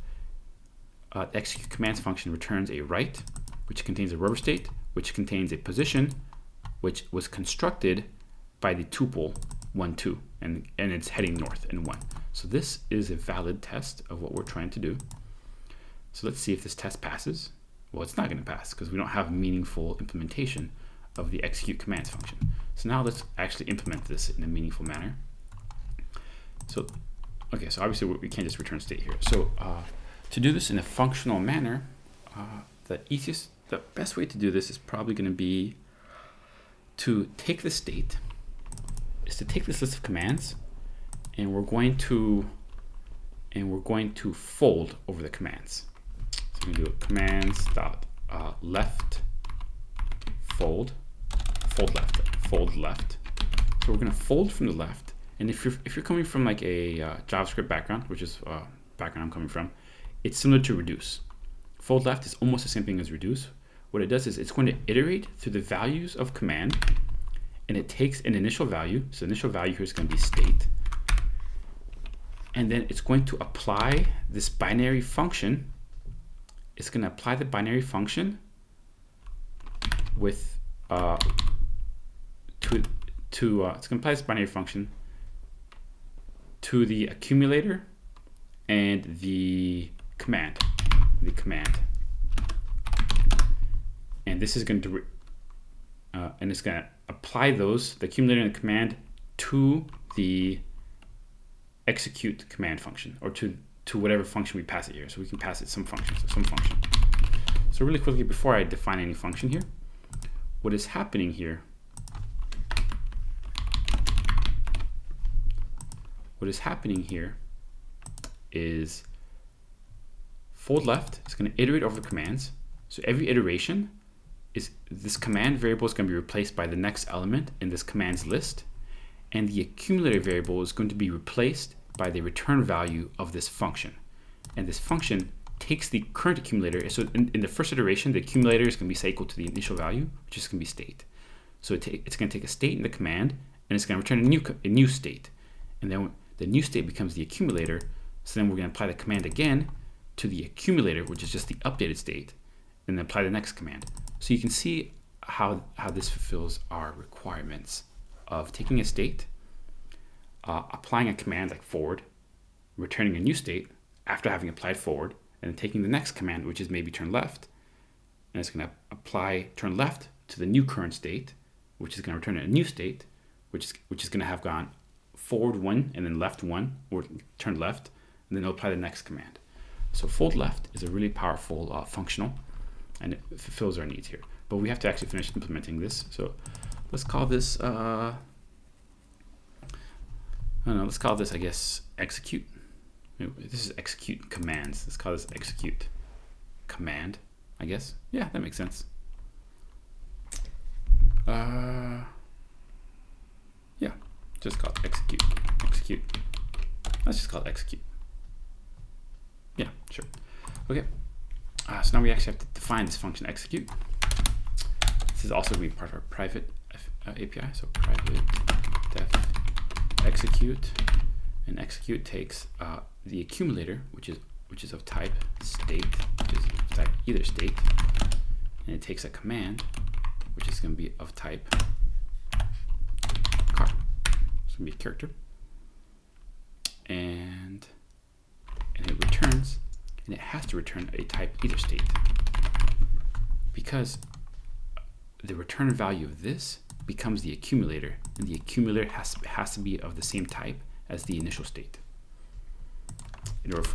the execute commands function returns a right, which contains a rover state, which contains a position, which was constructed by the tuple 1, 2, and it's heading north and 1. So this is a valid test of what we're trying to do. So let's see if this test passes. Well, it's not going to pass because we don't have meaningful implementation of the execute commands function. So now let's actually implement this in a meaningful manner. So, okay, so obviously we can't just return state here. So to do this in a functional manner, the best way to do this is probably going to be to take the state, is to take this list of commands, and we're going to fold over the commands. So we're going to do a commands dot left fold left. So we're going to fold from the left, and if you're coming from like a JavaScript background, which is background I'm coming from, it's similar to reduce. Fold left is almost the same thing as reduce. What it does is it's going to iterate through the values of command, and it takes an initial value. So initial value here is going to be state, and then it's going to apply this binary function. It's going to apply the binary function with it's going to apply this binary function to the accumulator and the command. And this is going to and it's going to apply those, the accumulator and the command, to the execute command function, or to whatever function we pass it here. So we can pass it some function. So really quickly, before I define any function here, what is happening here what is happening here is fold left is going to iterate over the commands. So every iteration is this command variable is going to be replaced by the next element in this commands list, and the accumulator variable is going to be replaced by the return value of this function. And this function takes the current accumulator. So in the first iteration, the accumulator is going to be set equal to the initial value, which is going to be state. So it's going to take a state in the command, and it's going to return a new state. And then the new state becomes the accumulator. So then we're going to apply the command again to the accumulator, which is just the updated state, and then apply the next command. So you can see how this fulfills our requirements of taking a state, applying a command like forward, returning a new state after having applied forward, and then taking the next command, which is maybe turn left, and it's going to apply turn left to the new current state, which is going to return a new state, which is going to have gone forward 1 and then left 1, or turn left, and then it'll apply the next command. So fold left is a really powerful functional, and it fulfills our needs here. But we have to actually finish implementing this. So let's call this, I don't know, let's call this, I guess, execute. This is execute commands. Let's call this execute command, I guess. Yeah, that makes sense. Yeah, just call it execute. Execute. Let's just call it execute. Yeah, sure. Okay. So now we actually have to define this function execute. This is also going to be part of our private API. So private def execute, and execute takes the accumulator, which is of type state, which is of type either state, and it takes a command, which is going to be of type car. It's going to be a character, and it returns, and it has to return a type either state, because the return value of this becomes the accumulator, and the accumulator has to be of the same type as the initial state in order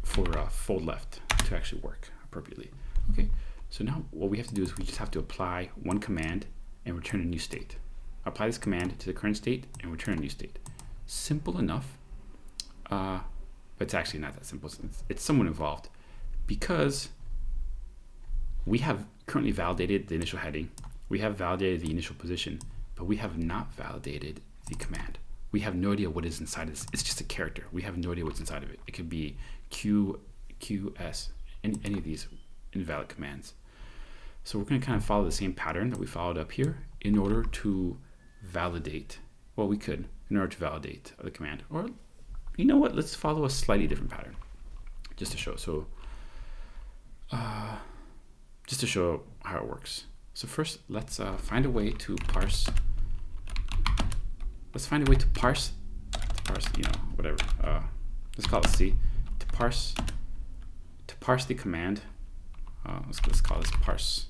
for fold left to actually work appropriately. Okay, so now what we have to do is we just have to apply one command and return a new state. Apply this command to the current state and return a new state. Simple enough, but it's actually not that simple. It's somewhat involved, because we have currently validated the initial heading, we have validated the initial position, but we have not validated the command. We have no idea what is inside of this. It's just a character. We have no idea what's inside of it. It could be Q, S, any of these invalid commands. So we're going to kind of follow the same pattern that we followed up here in order to validate, well, we could, in order to validate the command. Or, you know what, let's follow a slightly different pattern just to show. So, just to show how it works. So first, let's find a way to parse. Let's find a way to parse, you know, whatever. Let's call it C. To parse the command. Let's call this parse.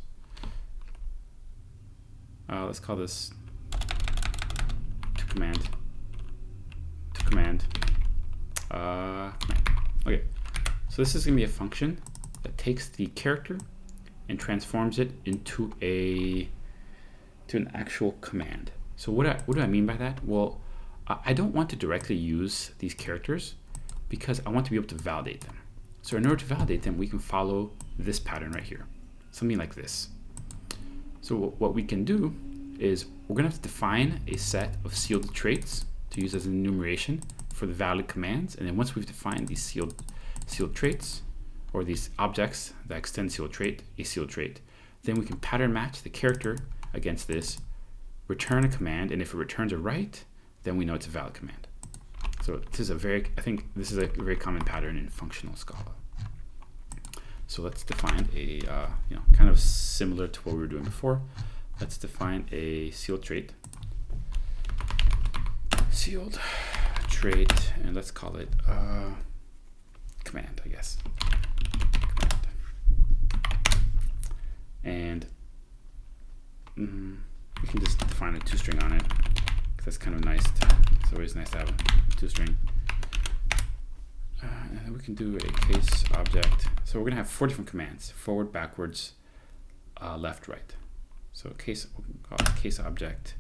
Let's call this to command. Okay. So this is going to be a function that takes the character and transforms it into an actual command. So what do I mean by that? Well, I don't want to directly use these characters because I want to be able to validate them. So in order to validate them, we can follow this pattern right here, something like this. So what we can do is we're going to have to define a set of sealed traits to use as an enumeration for the valid commands. And then once we've defined these sealed traits, or these objects that extend a sealed trait, then we can pattern match the character against this, return a command, and if it returns a right, then we know it's a valid command. So this is I think this is a very common pattern in functional Scala. So let's define a, kind of similar to what we were doing before. Let's define a sealed trait, and let's call it command, I guess. And we can just define a toString on it, because that's kind of nice. It's always nice to have a toString. And then we can do a case object. So we're going to have 4 different commands: forward, backwards, left, right. So we'll call it case object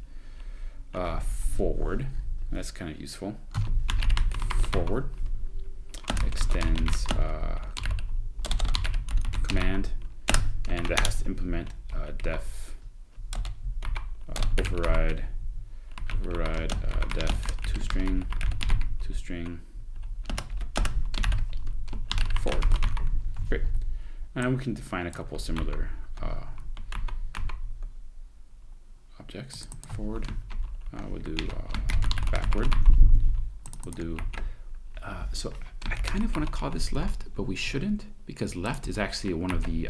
forward. That's kind of useful. forward, extends command, and that has to implement def override def toString forward. Great. And we can define a couple similar objects. Forward. We'll do backward. We'll do. So I kind of want to call this left, but we shouldn't, because left is actually one of the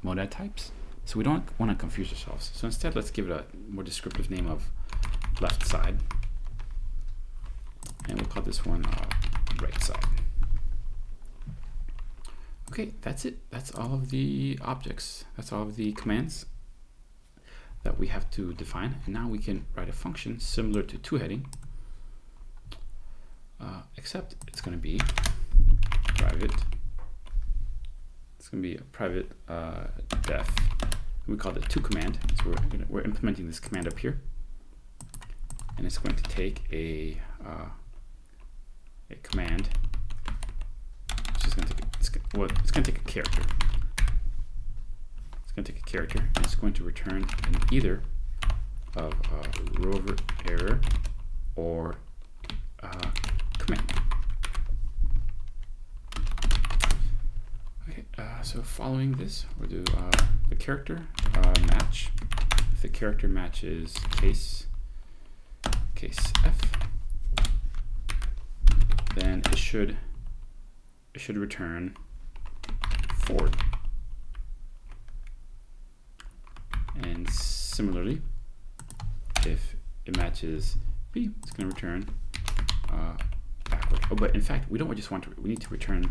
monad types. So we don't want to confuse ourselves. So instead, let's give it a more descriptive name of left side. And we'll call this one right side. Okay, that's it. That's all of the objects. That's all of the commands that we have to define. And now we can write a function similar to toHeading, except it's going to be private. It's going to be a private def. We call it toCommand. So we're implementing this command up here, and it's going to take a command. It's going to take a character. It's going to take a character, and it's going to return an either of Rover error or command. Okay, so following this, we'll do the character match. If the character matches case F, then it should return forward. And similarly, if it matches B, it's going to return backward. Oh, but in fact, we don't just want to. We need to return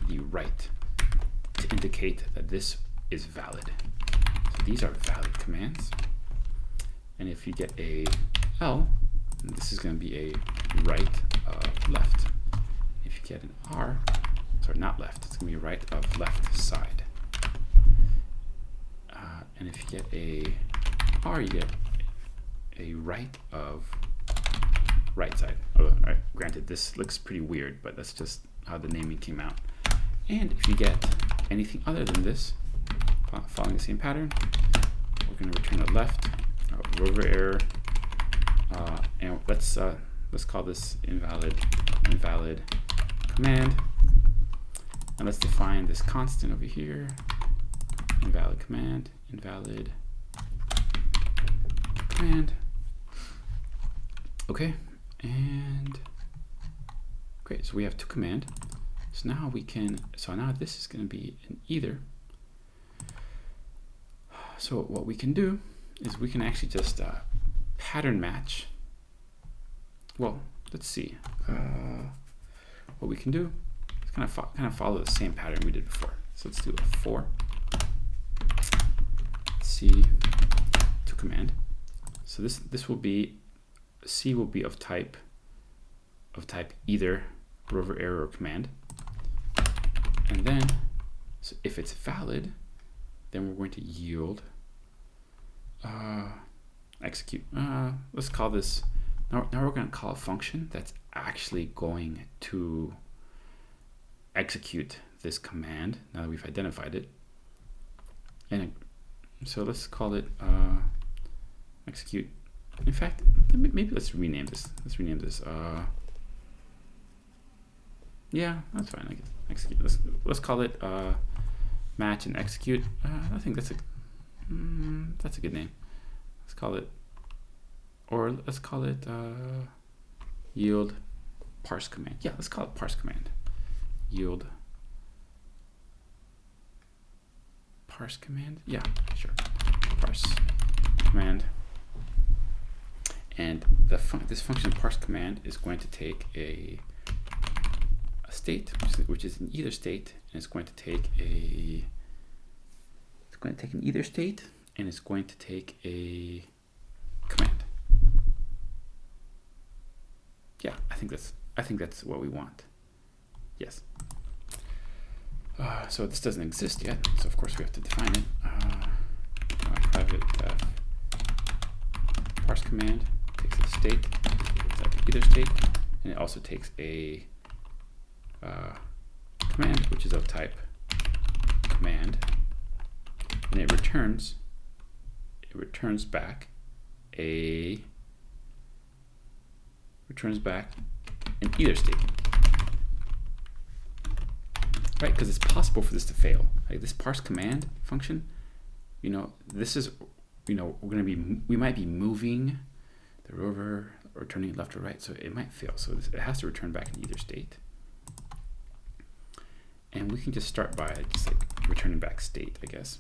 the right to indicate that this is valid. So these are valid commands. And if you get a L, this is going to be a right of left. If you get an R, sorry, not left, it's going to be right of left side. And if you get a R, you get a right of right side. Oh, all right, granted, this looks pretty weird, but that's just how the naming came out. And if you get anything other than this, following the same pattern, we're going to return a left, Rover error, and let's call this invalid command, and let's define this constant over here, invalid command. Okay, and great. So we have toCommand. So now we can. So now this is going to be an either. So what we can do is we can actually just pattern match. Well, let's see. What we can do is kind of follow the same pattern we did before. So let's do a for C toCommand. So this will be, C will be of type either Rover error or command. And then, so if it's valid, then we're going to yield execute. Let's call this. Now we're going to call a function that's actually going to execute this command now that we've identified it. And so let's call it execute. In fact, maybe let's rename this. Yeah, that's fine. I guess execute. Let's call it match and execute. I think that's a good name. Let's call it, or let's call it yield parse command. Yeah, let's call it parse command. Yield parse command. Yeah, sure. Parse command. And this function parse command is going to take a state, which is an either state, and it's going to take an either state, and it's going to take a command. Yeah, I think that's what we want. Yes. So this doesn't exist yet, so of course we have to define it. Private parse command takes a state, it's like either state, and it also takes a command, which is of type command, and it returns back an either state, right? Because it's possible for this to fail. Like this parse command function, this is, we might be moving the rover or turning it left or right, so it might fail. So it has to return back in either state. And we can just start by just like returning back state, I guess.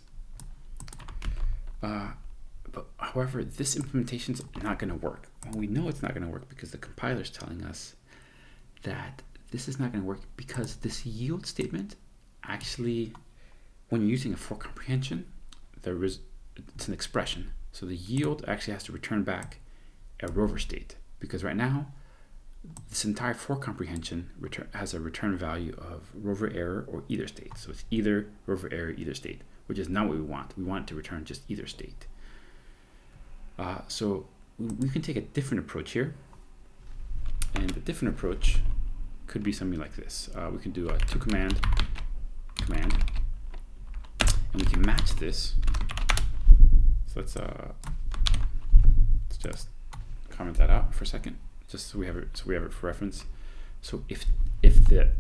But however, this implementation's not going to work. Well, we know it's not going to work because the compiler is telling us that this is not going to work because this yield statement actually, when you're using a for comprehension, it's an expression. So the yield actually has to return back a rover state, because right now this entire for comprehension has a return value of rover error or either state. So it's either rover error, either state, which is not what we want. We want it to return just either state. So we can take a different approach here, and the different approach could be something like this. We can do a to command, and we can match this. So let's just comment that out for a second, just so we have it for reference. So if the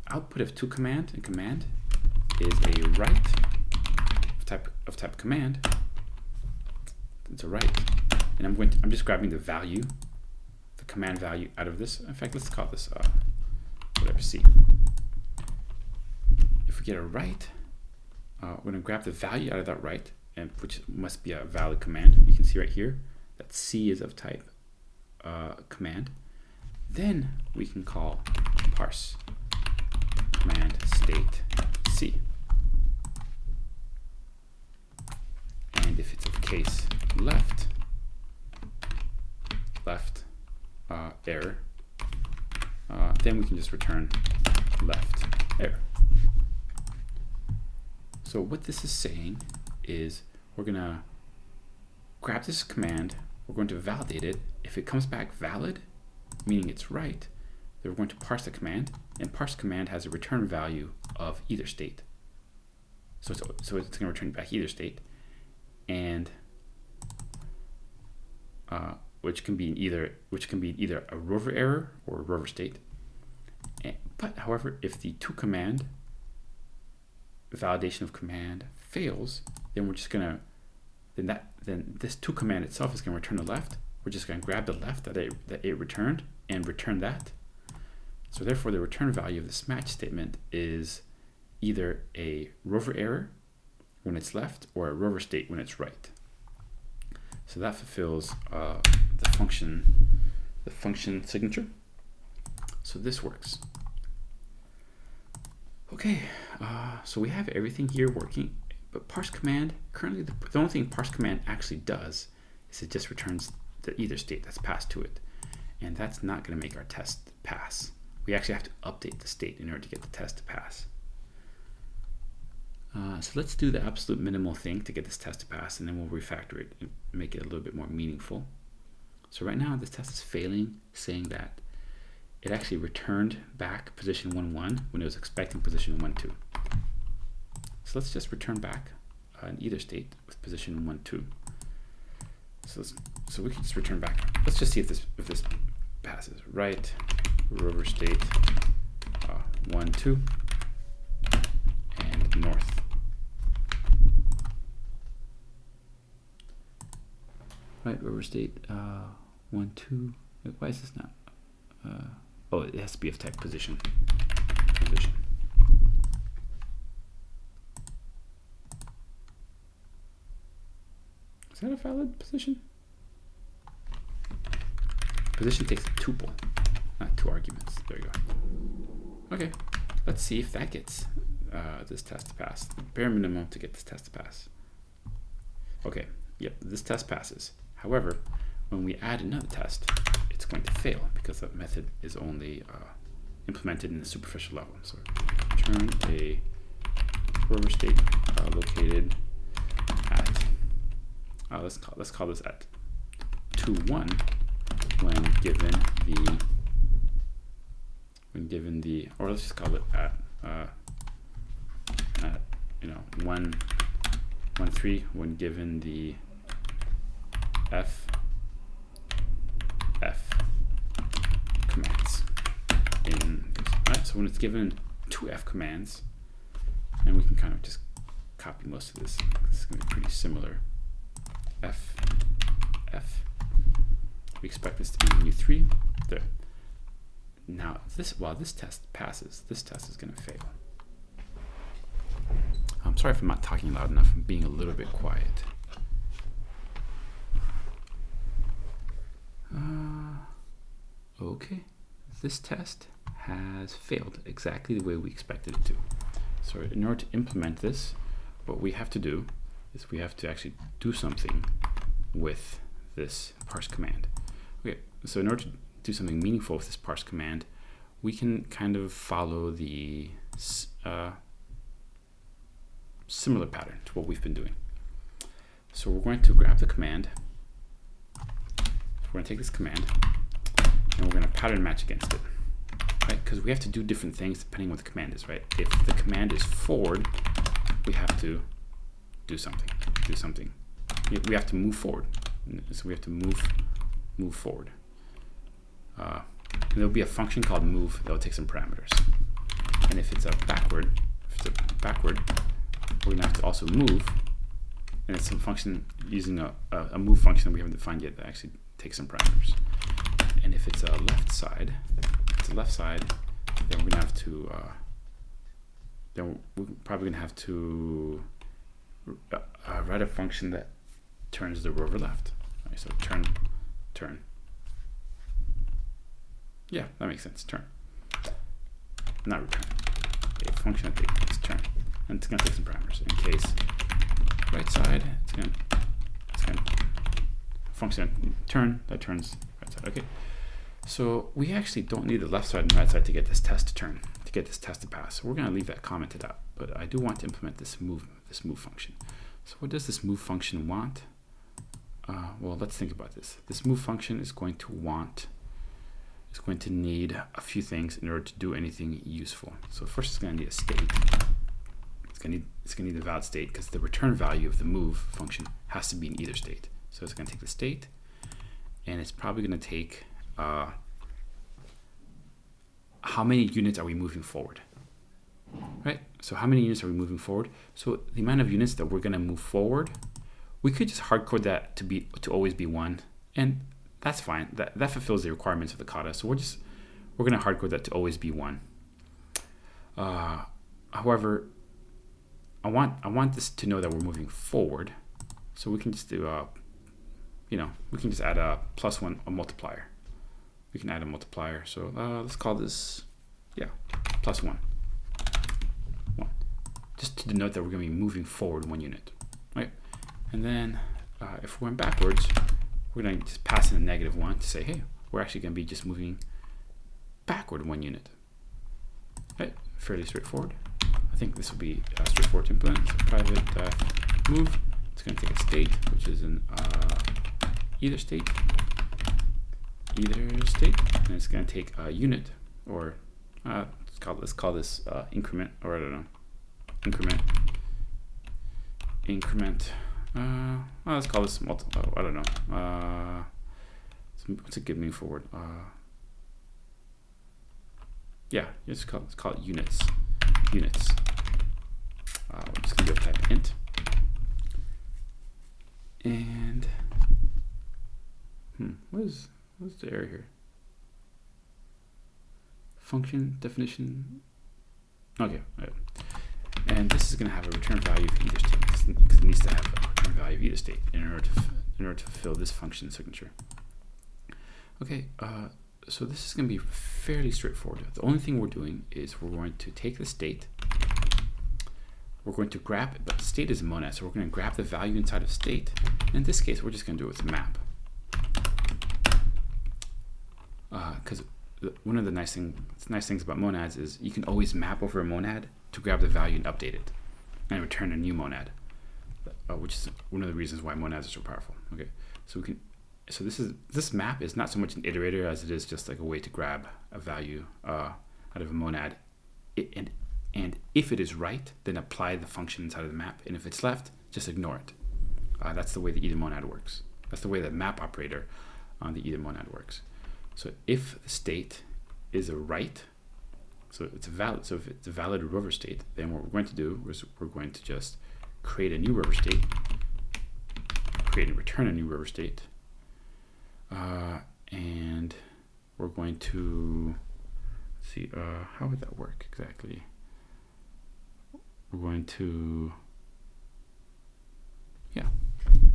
output of to command and command is a write of type command, it's a write, and I'm just grabbing the value, the command value out of this. In fact, let's call this whatever C. If we get a write, we're going to grab the value out of that write, and which must be a valid command. You can see right here that C is of type command. Then we can call parse command state C. And if it's of case left error, then we can just return left error. So what this is saying is we're going to grab this command, we're going to validate it. If it comes back valid, meaning it's right, then we're going to parse the command, and parse command has a return value of either state. So it's going to return back either state, and which can be either a rover error or a rover state. But however, if the to command validation of command fails, then we're just gonna then this to command itself is going to return the left. We're just going to grab the left that it returned and return that. So therefore, the return value of this match statement is either a rover error when it's left or a rover state when it's right. So that fulfills the function signature. So this works. Okay, so we have everything here working, but parse command, currently the only thing parse command actually does is it just returns the either state that's passed to it. And that's not going to make our test pass. We actually have to update the state in order to get the test to pass. So let's do the absolute minimal thing to get this test to pass, and then we'll refactor it and make it a little bit more meaningful. So right now this test is failing, saying that it actually returned back position 1, 1 when it was expecting position 1, 2. So let's just return back an either state with position 1, 2. So we can just return back. Let's just see if this passes. Right rover state 1, 2 and north. Right rover state 1, 2. Why is this not? Oh, it has to be of type position. Is that a valid position? Position takes a tuple, not 2 arguments. There you go. Okay, let's see if that gets this test to pass. The bare minimum to get this test to pass. Okay, yep, this test passes. However, when we add another test, it's going to fail because that method is only implemented in the superficial level. So return a rover state located at let's call this at 2, 1 when given the when given the, or let's just call it at 1, 3 when given the f commands. Alright, so when it's given 2 f commands, and we can kind of just copy most of this. This is going to be pretty similar. F. We expect this to be u3. There. Now, while this test passes, this test is going to fail. I'm sorry if I'm not talking loud enough. I'm being a little bit quiet. Okay, this test has failed exactly the way we expected it to. So in order to implement this, what we have to do is we have to actually do something with this parse command. Okay, so in order to do something meaningful with this parse command, we can kind of follow the similar pattern to what we've been doing. So we're going to grab the command. We're going to take this command and we're going to pattern match against it, right? Because we have to do different things depending on what the command is, right? If the command is forward, we have to do something. We have to move forward. So we have to move forward. And there'll be a function called move that will take some parameters. And if it's a backward, we're gonna have to also move. And it's some function using a move function that we haven't defined yet that actually takes some parameters. And if it's a left side, then we're gonna have to then we're probably gonna have to write a function that turns the rover left. Right, so turn. Yeah, that makes sense. Turn, not return. A function that takes turn, and it's gonna take some parameters. In case right side, it's gonna function turn that turns right side. Okay, so we actually don't need the left side and right side to get this test to turn, to get this test to pass. So we're gonna leave that commented out. But I do want to implement this move function. So what does this move function want? Well, let's think about this. This move function is going to need a few things in order to do anything useful. So first, it's going to need a state. It's going to need a valid state because the return value of the move function has to be in either state. So it's going to take the state, and it's probably going to take how many units are we moving forward? Right? So how many units are we moving forward? So the amount of units that we're going to move forward, we could just hard code that to always be 1, and that's fine. That fulfills the requirements of the kata. So we're going to hard code that to always be 1. However, I want this to know that we're moving forward. So we can just do we can just add a +1, a multiplier. We can add a multiplier. So let's call this +1. Just to denote that we're going to be moving forward 1 unit, right? And then if we're going backwards, we're going to just pass in a -1 to say, hey, we're actually going to be just moving backward 1 unit. Right? Fairly straightforward. I think this will be straightforward to implement. So private move. It's going to take a state, which is an either state, and it's going to take a unit, or let's call this increment, or I don't know, increment. Let's call this I don't know. What's it give me forward? Let's call it units. We're just gonna go type int, and what's the error here? Function definition. Okay. And this is going to have a return value of either state because it needs to have a return value of either state in order to fulfill this function signature. Okay, so this is going to be fairly straightforward. The only thing we're doing is we're going to take the state. We're going to grab it, but state is a monad, so we're going to grab the value inside of state. And in this case, we're just going to do it with a map. Because one of the nice things about monads is you can always map over a monad to grab the value and update it and return a new monad, which is one of the reasons why monads are so powerful. Okay, so this map is not so much an iterator as it is just like a way to grab a value out of a monad, and if it is right, then apply the function inside of the map, and if it's left, just ignore it. That's the way the either monad works. That's the way the map operator on the either monad works. So if the state is a right, so it's a valid. So if it's a valid rover state, then what we're going to do is we're going to just create a new rover state, create and return a new rover state, and we're going to see how would that work exactly. We're going to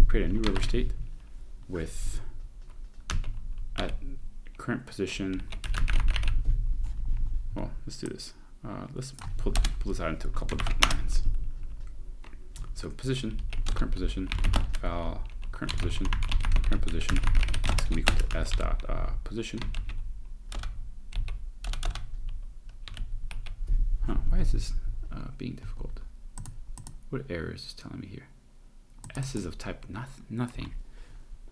create a new rover state with at current position. Well, let's do this. Let's pull this out into a couple of different lines. So position, current position, current position, current position. It's going to be equal to s dot position. Why is this being difficult? What error is this telling me here? S is of type nothing.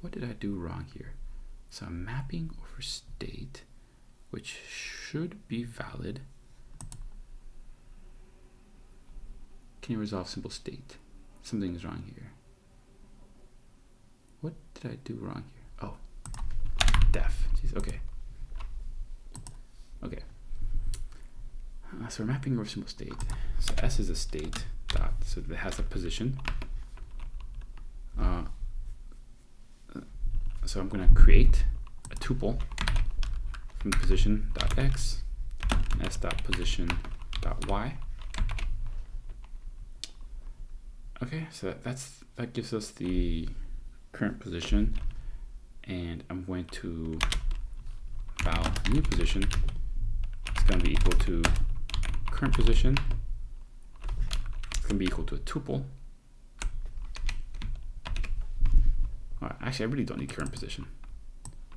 What did I do wrong here? So I'm mapping over state, which should be valid. Can you resolve simple state? Something is wrong here. What did I do wrong here? Oh, def. Jeez, okay. Okay. So we're mapping over simple state. So S is a state dot, so it has a position. So I'm going to create a tuple from position dot x and s dot position dot y. Okay, so that gives us the current position, and I'm going to val new position. It's going to be equal to current position. It's going to be equal to a tuple. Actually, I really don't need current position.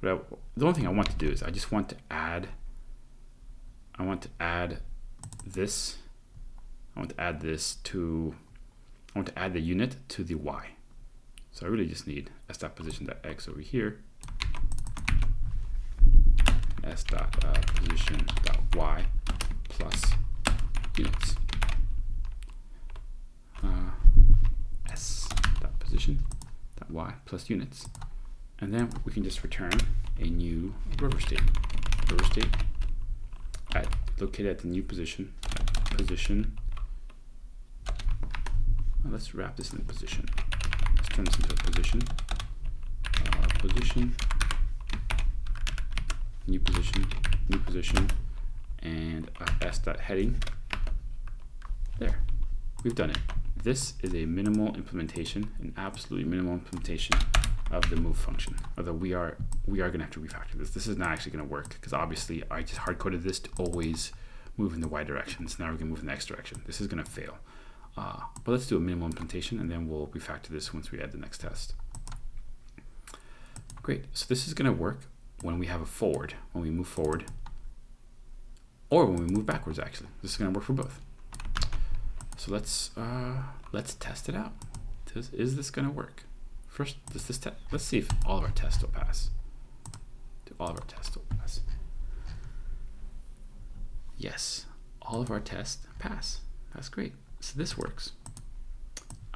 But the only thing I want to do is I just want to add. I want to add this. I want to add this to. I want to add the unit to the y. So I really just need s dot position dot x over here. S dot position dot y plus units. S dot position dot y plus units, and then we can just return a new rover state. Rover state located at the new position. Let's wrap this in position. Let's turn this into a position. Position. New position, and s dot heading. There, we've done it. This is a minimal implementation, an absolutely minimal implementation of the move function. Although we are going to have to refactor this. This is not actually going to work because obviously I just hard coded this to always move in the y direction. So now we're going to move in the x direction. This is going to fail. But let's do a minimal implementation, and then we'll refactor this once we add the next test. Great. So this is going to work when we have a forward, when we move forward, or when we move backwards. Actually, this is going to work for both. So let's test it out. Is this going to work? First, let's see if all of our tests will pass. Do all of our tests will pass? Yes, all of our tests pass. That's great. So this works.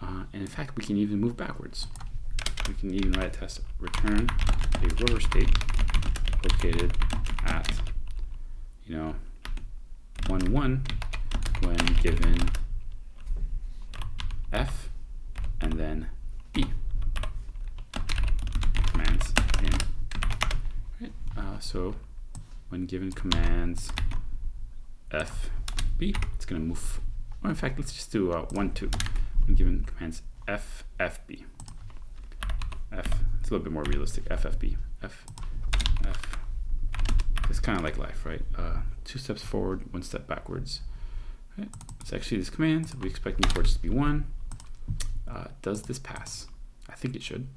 And in fact, we can even move backwards. We can even write a test, return a rover state located at, 1, 1 when given f and then b. Commands in. Right. So when given commands f, b, it's going to move. Or in fact, let's just do 1, 2. When given commands f, f, b. F, it's a little bit more realistic. F, F, B. F, F. It's kind of like life, right? 2 steps forward, 1 step backwards. Right? It's actually this command. We expect new ports to be 1. Does this pass? I think it should.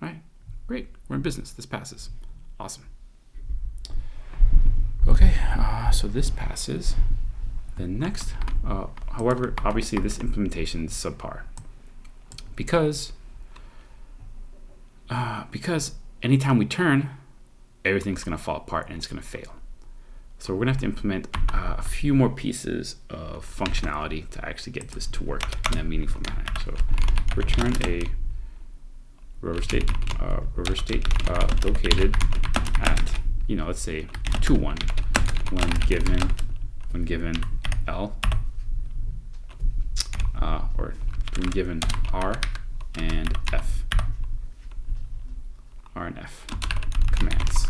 All right, great. We're in business. This passes. Awesome. Okay, so this passes. The next, however, obviously this implementation is subpar because anytime we turn, everything's going to fall apart and it's going to fail. So we're gonna have to implement a few more pieces of functionality to actually get this to work in a meaningful manner. So return a rover state located at, let's say 2, 1 when given L or when given R and F commands.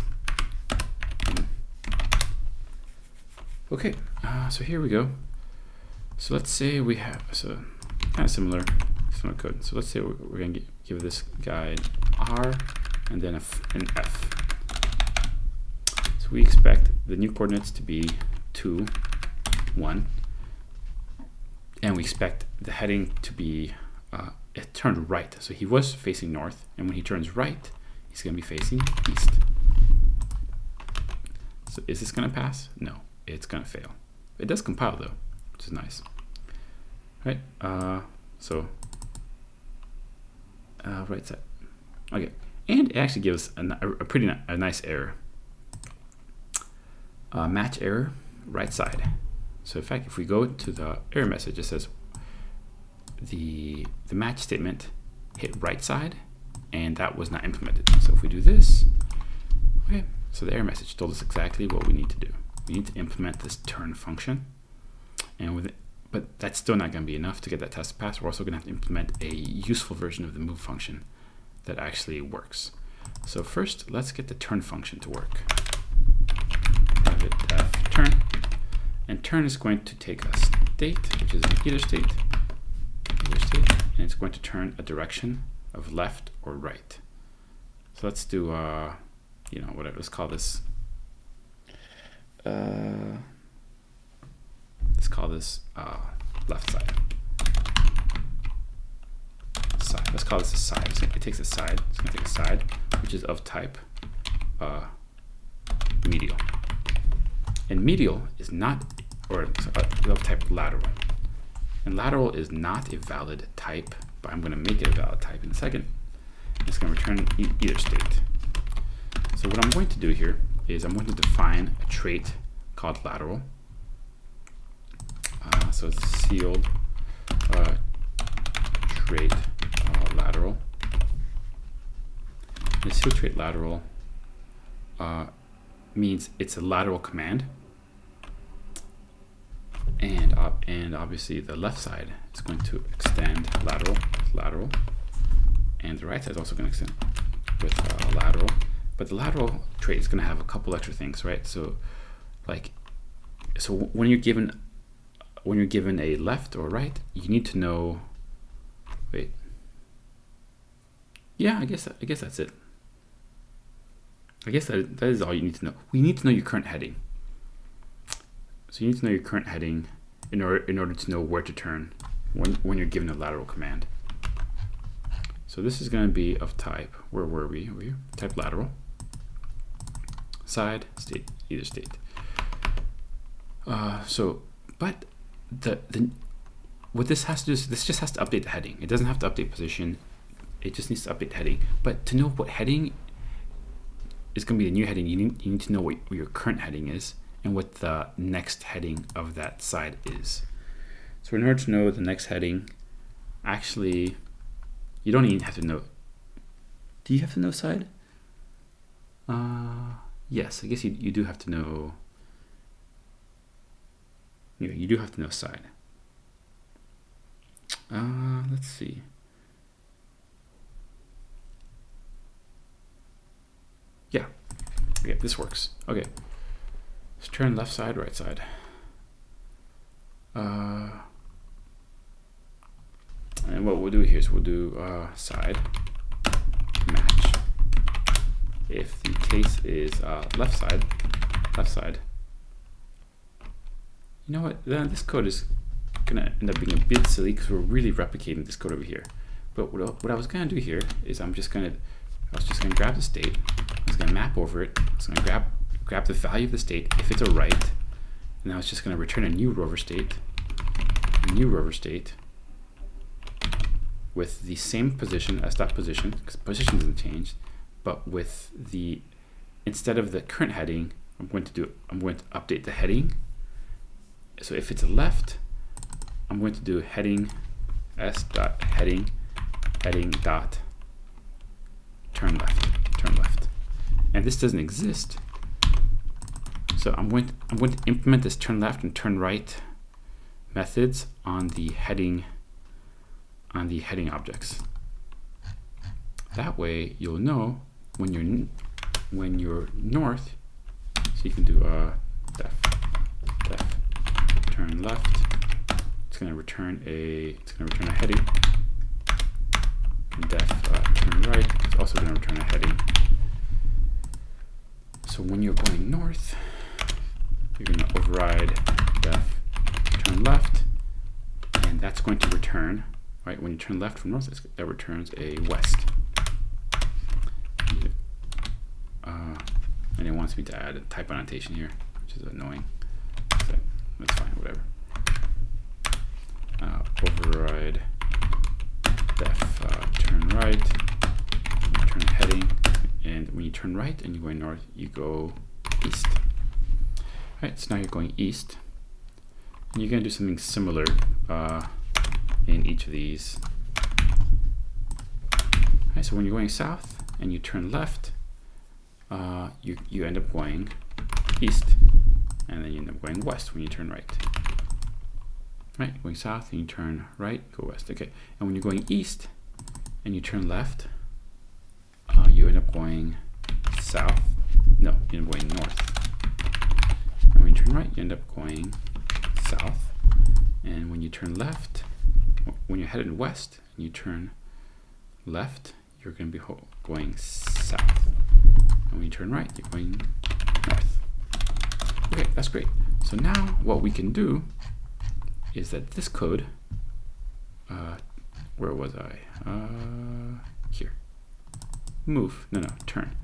Okay, so here we go. So let's say we have kind of similar code. So let's say we're going to give this guy R and then an F. So we expect the new coordinates to be 2, 1, and we expect the heading to be it turned right. So he was facing north, and when he turns right, he's going to be facing east. So is this going to pass? No, it's going to fail. It does compile though, which is nice. Right, so right side. Okay, and it actually gives a pretty nice error. Match error, right side. So in fact, if we go to the error message, it says the match statement hit right side, and that was not implemented. So if we do this, okay, so the error message told us exactly what we need to do. We need to implement this turn function, and but that's still not going to be enough to get that test to pass. We're also going to have to implement a useful version of the move function that actually works. So first, let's get the turn function to work. Private def turn, and turn is going to take a state, which is an either state, and it's going to turn a direction of left or right. So let's do, whatever. Let's call this. Let's call this left side. Let's call this a side. It takes a side. It's going to take a side, which is of type medial. And medial is not, or of type lateral. And lateral is not a valid type, but I'm going to make it a valid type in a second. It's going to return either state. So what I'm going to do here is I'm going to define a trait called lateral. So it's sealed trait lateral. And the sealed trait lateral means it's a lateral command, and obviously the left side is going to extend lateral, and the right side is also going to extend with lateral. But the lateral trait is going to have a couple extra things, right? So when you're given a left or right, you need to know. Wait. Yeah, I guess that's it. I guess that is all you need to know. We need to know your current heading. So you need to know your current heading in order to know where to turn when you're given a lateral command. So this is going to be of type. Where were we? Over here. Type lateral. Side, state, either state. But what this has to do is this just has to update the heading. It doesn't have to update position. It just needs to update the heading. But to know what heading is going to be the new heading, you need to know what your current heading is and what the next heading of that side is. So in order to know the next heading, actually, you don't even have to know. Do you have to know side? Yes, I guess you do have to know. You do have to know side. Let's see. Yeah, this works. Okay, let's turn left side, right side. And what we'll do here is we'll do side match. If the case is left side. You know what? Then this code is gonna end up being a bit silly because we're really replicating this code over here. But what I was gonna do here is I was just gonna grab the state. I was gonna map over it. I was gonna grab the value of the state if it's a right, and I was just gonna return a new rover state, with the same position as that position, because position doesn't change, but with instead of the current heading, I'm going to update the heading. So if it's a left, I'm going to do heading s.heading dot turn left. And this doesn't exist. So I'm going to implement this turn left and turn right methods on the heading objects. That way you'll know when you're north. So you can do def turn left. It's going to return a heading. And def turn right. It's also going to return a heading. So when you're going north, you're going to override def turn left, and that's going to return, right? When you turn left from north, that returns a west. And it wants me to add a type annotation here, which is annoying. So that's fine, whatever. Override def turn right, turn heading, and when you turn right and you're going north, you go east. All right, so now you're going east, and you're going to do something similar in each of these. All right, so when you're going south and you turn left, you end up going east, and then you end up going west when you turn right. Right, going south and you turn right, go west. Okay, and when you're going east and you turn left, you end up going south. No, you end up going north. And when you turn right, you end up going south. And when you turn left, when you're headed west and you turn left, you're going to be going south. And when you turn right, you're going north. Okay, that's great. So now what we can do is that this code, where was I? Here. Turn.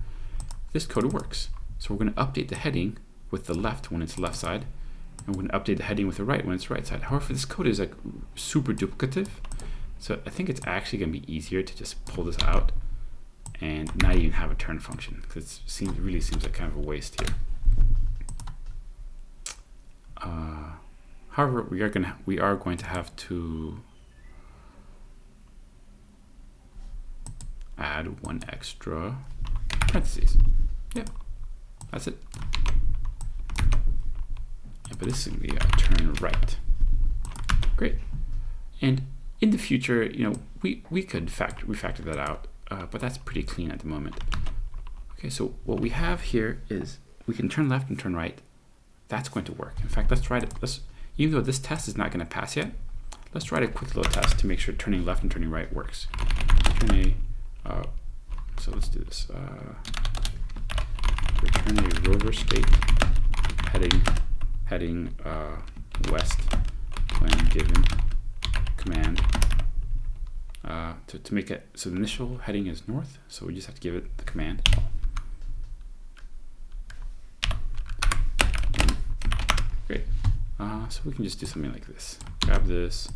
This code works. So we're going to update the heading with the left when it's left side, and we're going to update the heading with the right when it's right side. However, this code is like super duplicative, so I think it's actually going to be easier to just pull this out and not even have a turn function, because it really seems like kind of a waste here. However, we are going to have to add one extra parentheses. Yeah, that's it. Yeah, but this is going to be a turn right. Great. And in the future, we could refactor that out, but that's pretty clean at the moment. Okay, so what we have here is we can turn left and turn right. That's going to work. In fact, let's try it. Even though this test is not going to pass yet, let's write a quick little test to make sure turning left and turning right works. So let's do this. Return a Rover state heading west when given command to make it so the initial heading is north. So we just have to give it the command. Great. So we can just do something like this. Grab this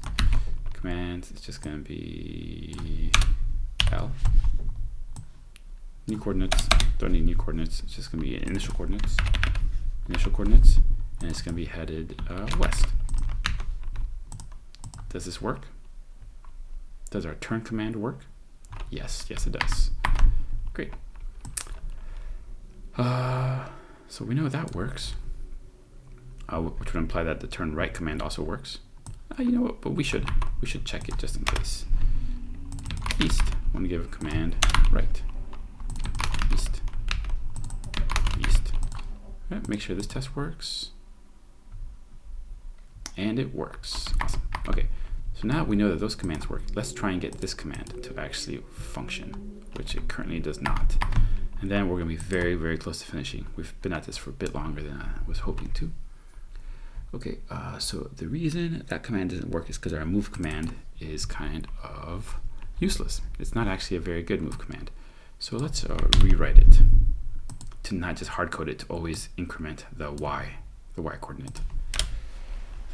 command. It's just going to be L. New coordinates. Don't need new coordinates. It's just going to be initial coordinates. And it's going to be headed west. Does this work? Does our turn command work? Yes, it does. Great. So we know that works. Which would imply that the turn right command also works. You know what? But we should check it just in case. East. Want to give a command right. East. Right, make sure this test works. And it works. Awesome. Okay. So now we know that those commands work. Let's try and get this command to actually function, which it currently does not. And then we're going to be very, very close to finishing. We've been at this for a bit longer than I was hoping to. Okay, so the reason that command doesn't work is because our move command is kind of useless. It's not actually a very good move command. So let's rewrite it to not just hard code it, to always increment the y coordinate.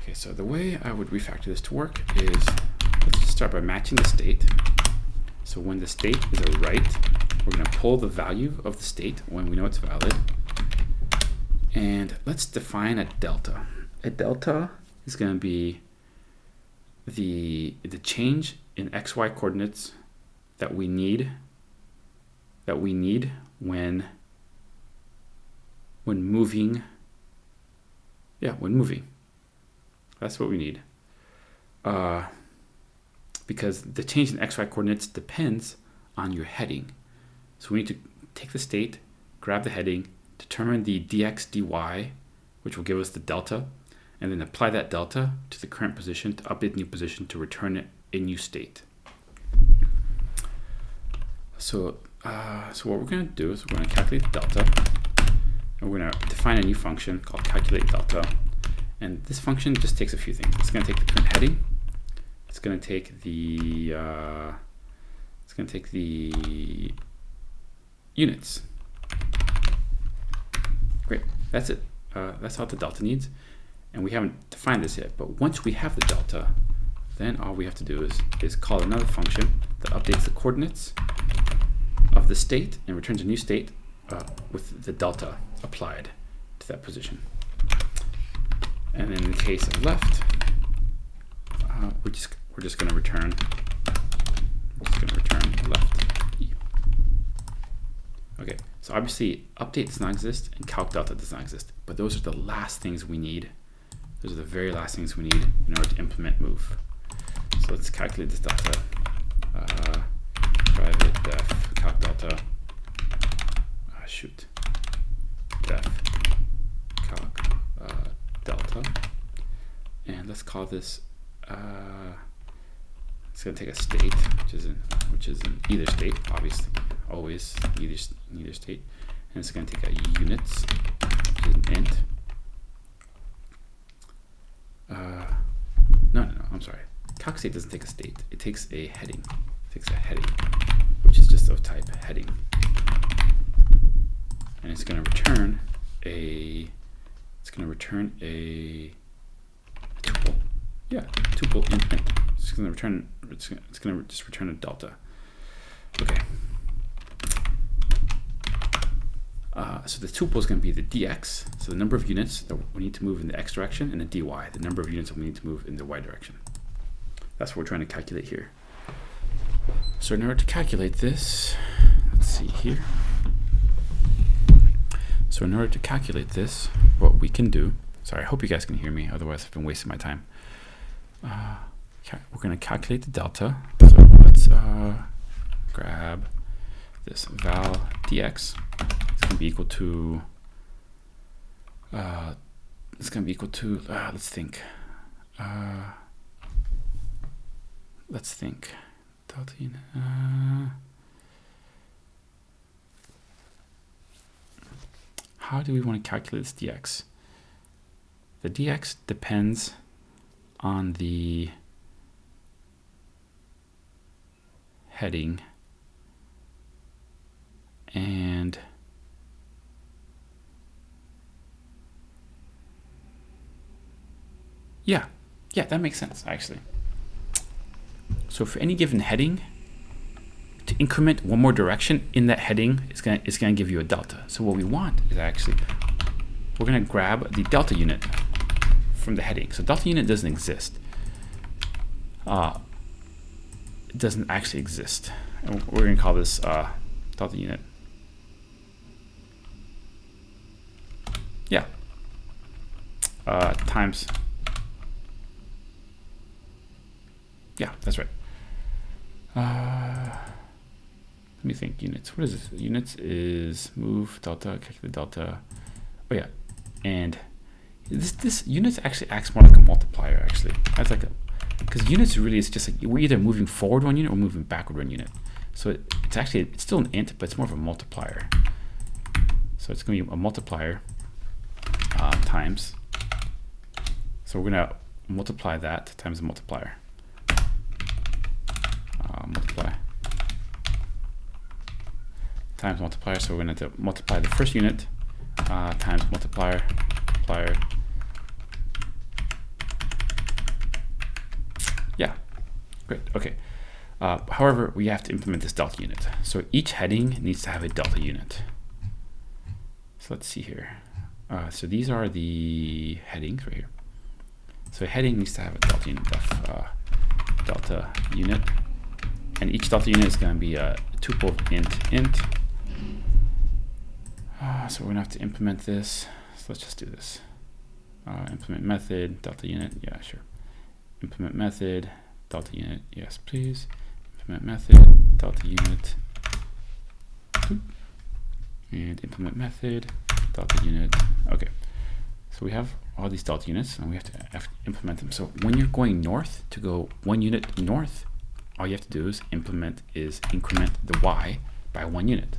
Okay, so the way I would refactor this to work is, let's just start by matching the state. So when the state is a right, we're going to pull the value of the state when we know it's valid. And let's define a delta. A delta is going to be the change in XY coordinates that we need when moving. Yeah, when moving. That's what we need. Because the change in XY coordinates depends on your heading. So we need to take the state, grab the heading, determine the dx dy, which will give us the delta, and then apply that delta to the current position to update the new position to return a new state. So what we're going to do is we're going to calculate the delta, and we're going to define a new function called calculate delta. And this function just takes a few things. It's going to take the current heading. It's going to take the units. Great, that's it. That's all the delta needs, and we haven't defined this yet. But once we have the delta, then all we have to do is call another function that updates the coordinates of the state and returns a new state with the delta applied to that position. And in the case of left, we're just going to return left. Okay, so obviously update does not exist and calc delta does not exist, but those are the last things we need. Those are the very last things we need in order to implement move. So let's calculate this delta. Private def calc delta. Def calc delta, and let's call this. It's going to take a state, which is in either state, obviously, always either state, and it's going to take a units, which is an int. No, I'm sorry. Calc state doesn't take a state. It takes a heading. It takes a heading, which is just of type heading, and it's going to return a. It's going to return a tuple. Yeah, tuple int. It's going to return. It's going to just return a delta. Okay. So the tuple is going to be the dx, so the number of units that we need to move in the x direction, and the dy, the number of units that we need to move in the y direction. That's what we're trying to calculate here. So in order to calculate this, let's see here. So in order to calculate this, what we can do, sorry, I hope you guys can hear me, otherwise I've been wasting my time. We're going to calculate the delta. So let's grab this val dx. It's going to be equal to, let's think, delta unit, how do we want to calculate this dx? The dx depends on the heading and yeah, that makes sense actually. So for any given heading, to increment one more direction in that heading, it's gonna give you a delta. So what we want is actually, we're gonna grab the delta unit from the heading. So delta unit doesn't exist. It doesn't actually exist. And we're gonna call this delta unit. Yeah. Times. Yeah, that's right. Let me think. Units. What is this? Units is move delta, calculate delta. Oh yeah, and this units actually acts more like a multiplier. Actually, that's like because units really is just like we're either moving forward one unit or moving backward one unit. So it's still an int, but it's more of a multiplier. So it's going to be a multiplier times. So we're going to multiply that times a multiplier. Multiply times multiplier. So we're going to multiply the first unit times multiplier. Yeah, great. Okay. However, we have to implement this delta unit. So each heading needs to have a delta unit. So let's see here. So these are the headings right here. So heading needs to have a delta unit def delta unit, and each delta unit is going to be a tuple of int. So we're going to have to implement this. So let's just do this. Implement method delta unit. Yeah, sure. Implement method delta unit. Yes, please. Implement method delta unit. And implement method delta unit. Okay. So we have all these delta units, and we have to implement them. So when you're going north, to go 1 unit north, all you have to do is increment the y by 1 unit.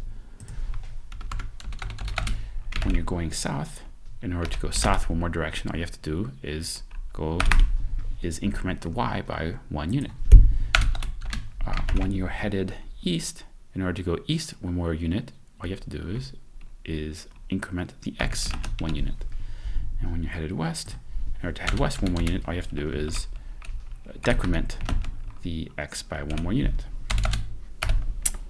When you're going south, in order to go south one more direction, all you have to do is increment the y by 1 unit. When you're headed east, in order to go east one more unit, all you have to do is increment the x 1 unit. And when you're headed west, in order to head west 1 more unit, all you have to do is decrement the x by 1 more unit.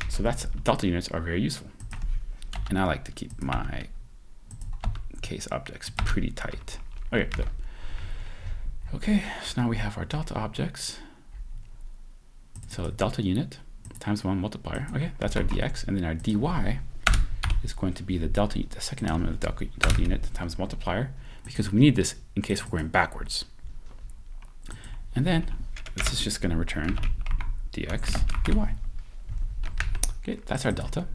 So that's delta units are very useful. And I like to keep my case objects pretty tight. Okay, there. Okay, so now we have our delta objects. So delta unit times 1 multiplier. Okay, that's our dx, and then our dy is going to be the second element of the delta unit times multiplier, because we need this in case we're going backwards. And then this is just going to return dx dy. Okay, that's our delta.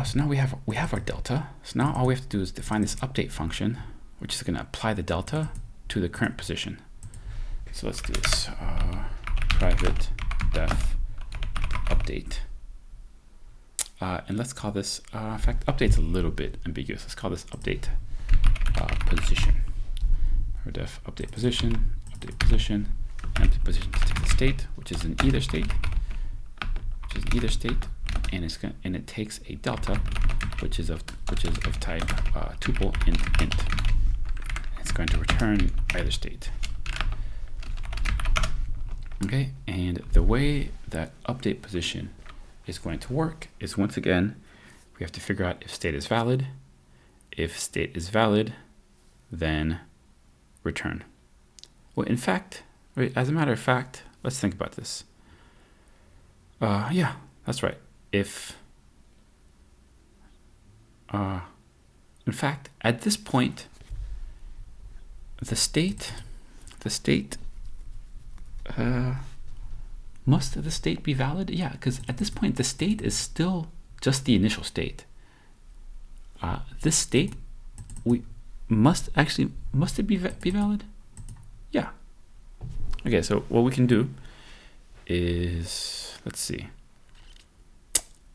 So now we have our delta. So now all we have to do is define this update function, which is going to apply the delta to the current position. So let's do this. Private def update. And let's call this, in fact, update's a little bit ambiguous. Let's call this update position. Or def update position, and update position to take the state, which is in either state, and it takes a delta, which is of type tuple int. It's going to return either state. Okay, and the way that update position is going to work is, once again, we have to figure out if state is valid. If state is valid, then return. Well, in fact, right, as a matter of fact, let's think about this. Yeah, that's right. If, in fact, at this point, the state, must the state be valid? Yeah, because at this point, the state is still just the initial state. This state, must it be valid? Yeah. Okay, so what we can do is, let's see.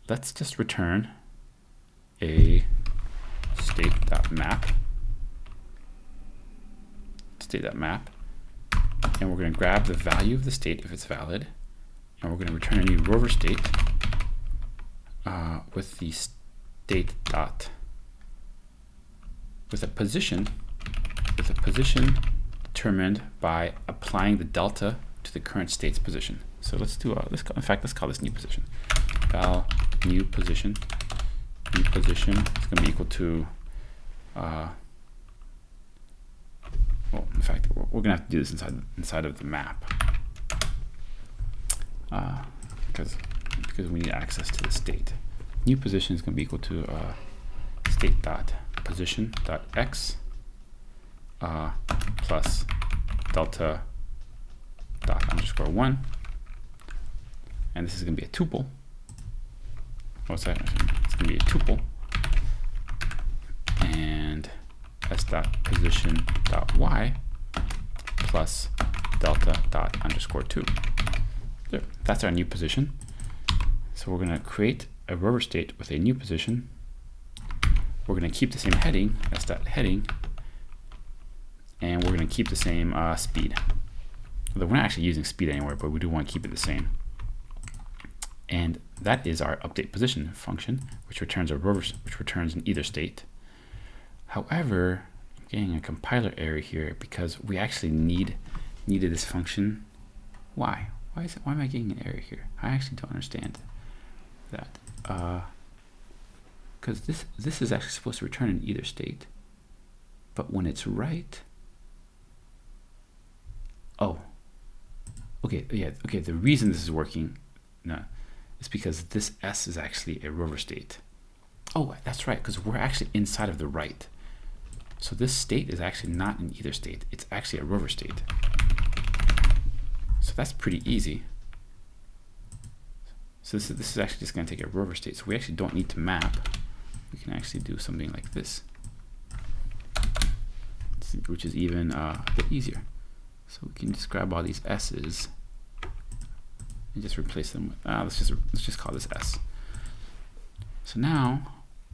Let's just return a state.map, and we're going to grab the value of the state if it's valid, and we're going to return a new Rover state with the state dot with a position determined by applying the delta to the current state's position. So let's do let's call this new position. Val new position is going to be equal to well, in fact, we're going to have to do this inside of the map, because we need access to the state. New position is going to be equal to state dot position dot x plus delta dot underscore 1, and this is going to be a tuple. What's that? It's going to be a tuple, and s dot position dot y plus delta dot underscore 2. There, that's our new position. So we're going to create a Rover state with a new position. We're going to keep the same heading, s dot heading, and we're going to keep the same speed. Although we're not actually using speed anywhere, but we do want to keep it the same. And that is our update position function, which returns a Rover, which returns in either state. However, I'm getting a compiler error here because we actually needed this function. Why? Why am I getting an error here? I actually don't understand that. because this is actually supposed to return in either state, but when it's right, oh, okay, yeah, okay, the reason this is working is because this S is actually a rover state. Oh, that's right, because we're actually inside of the right. So this state is actually not in either state. It's actually a rover state. So that's pretty easy. So this is actually just going to take a rover state. So we actually don't need to map. We can actually do something like this, which is even a bit easier. So we can just grab all these S's and just replace them with, let's just call this S. So now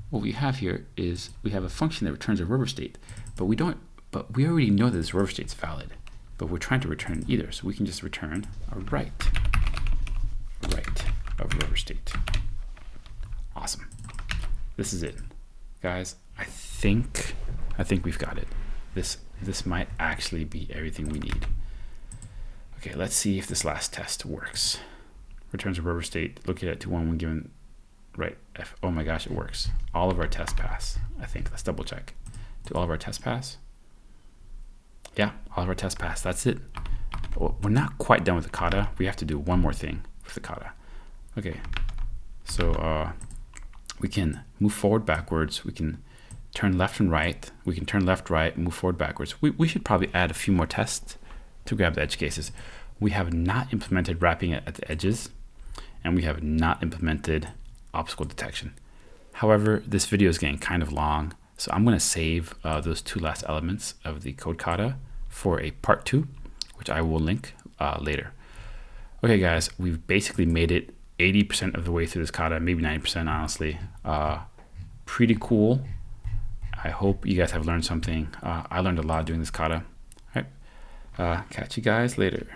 what we have here is we have a function that returns a rover state, but we already know that this rover state is valid, but we're trying to return either. So we can just return a right of rover state. Awesome. This is it, guys. I think we've got it. This might actually be everything we need. Okay, let's see if this last test works. Returns a rover state, look at it to 1 when given right F. Oh my gosh, it works. All of our tests pass, I think. Let's double check. Do all of our tests pass? Yeah, all of our tests pass. That's it. Well, we're not quite done with the Kata. We have to do one more thing with the Kata. Okay, so we can move forward, backwards. We can turn left and right. We can turn left, right, move forward, backwards. We should probably add a few more tests to grab the edge cases. We have not implemented wrapping at the edges, and we have not implemented obstacle detection. However, this video is getting kind of long, so I'm going to save those 2 last elements of the code kata for a part 2, which I will link later. Okay, guys, we've basically made it 80% of the way through this kata, maybe 90% honestly. Pretty cool. I hope you guys have learned something. I learned a lot doing this kata. All right, catch you guys later.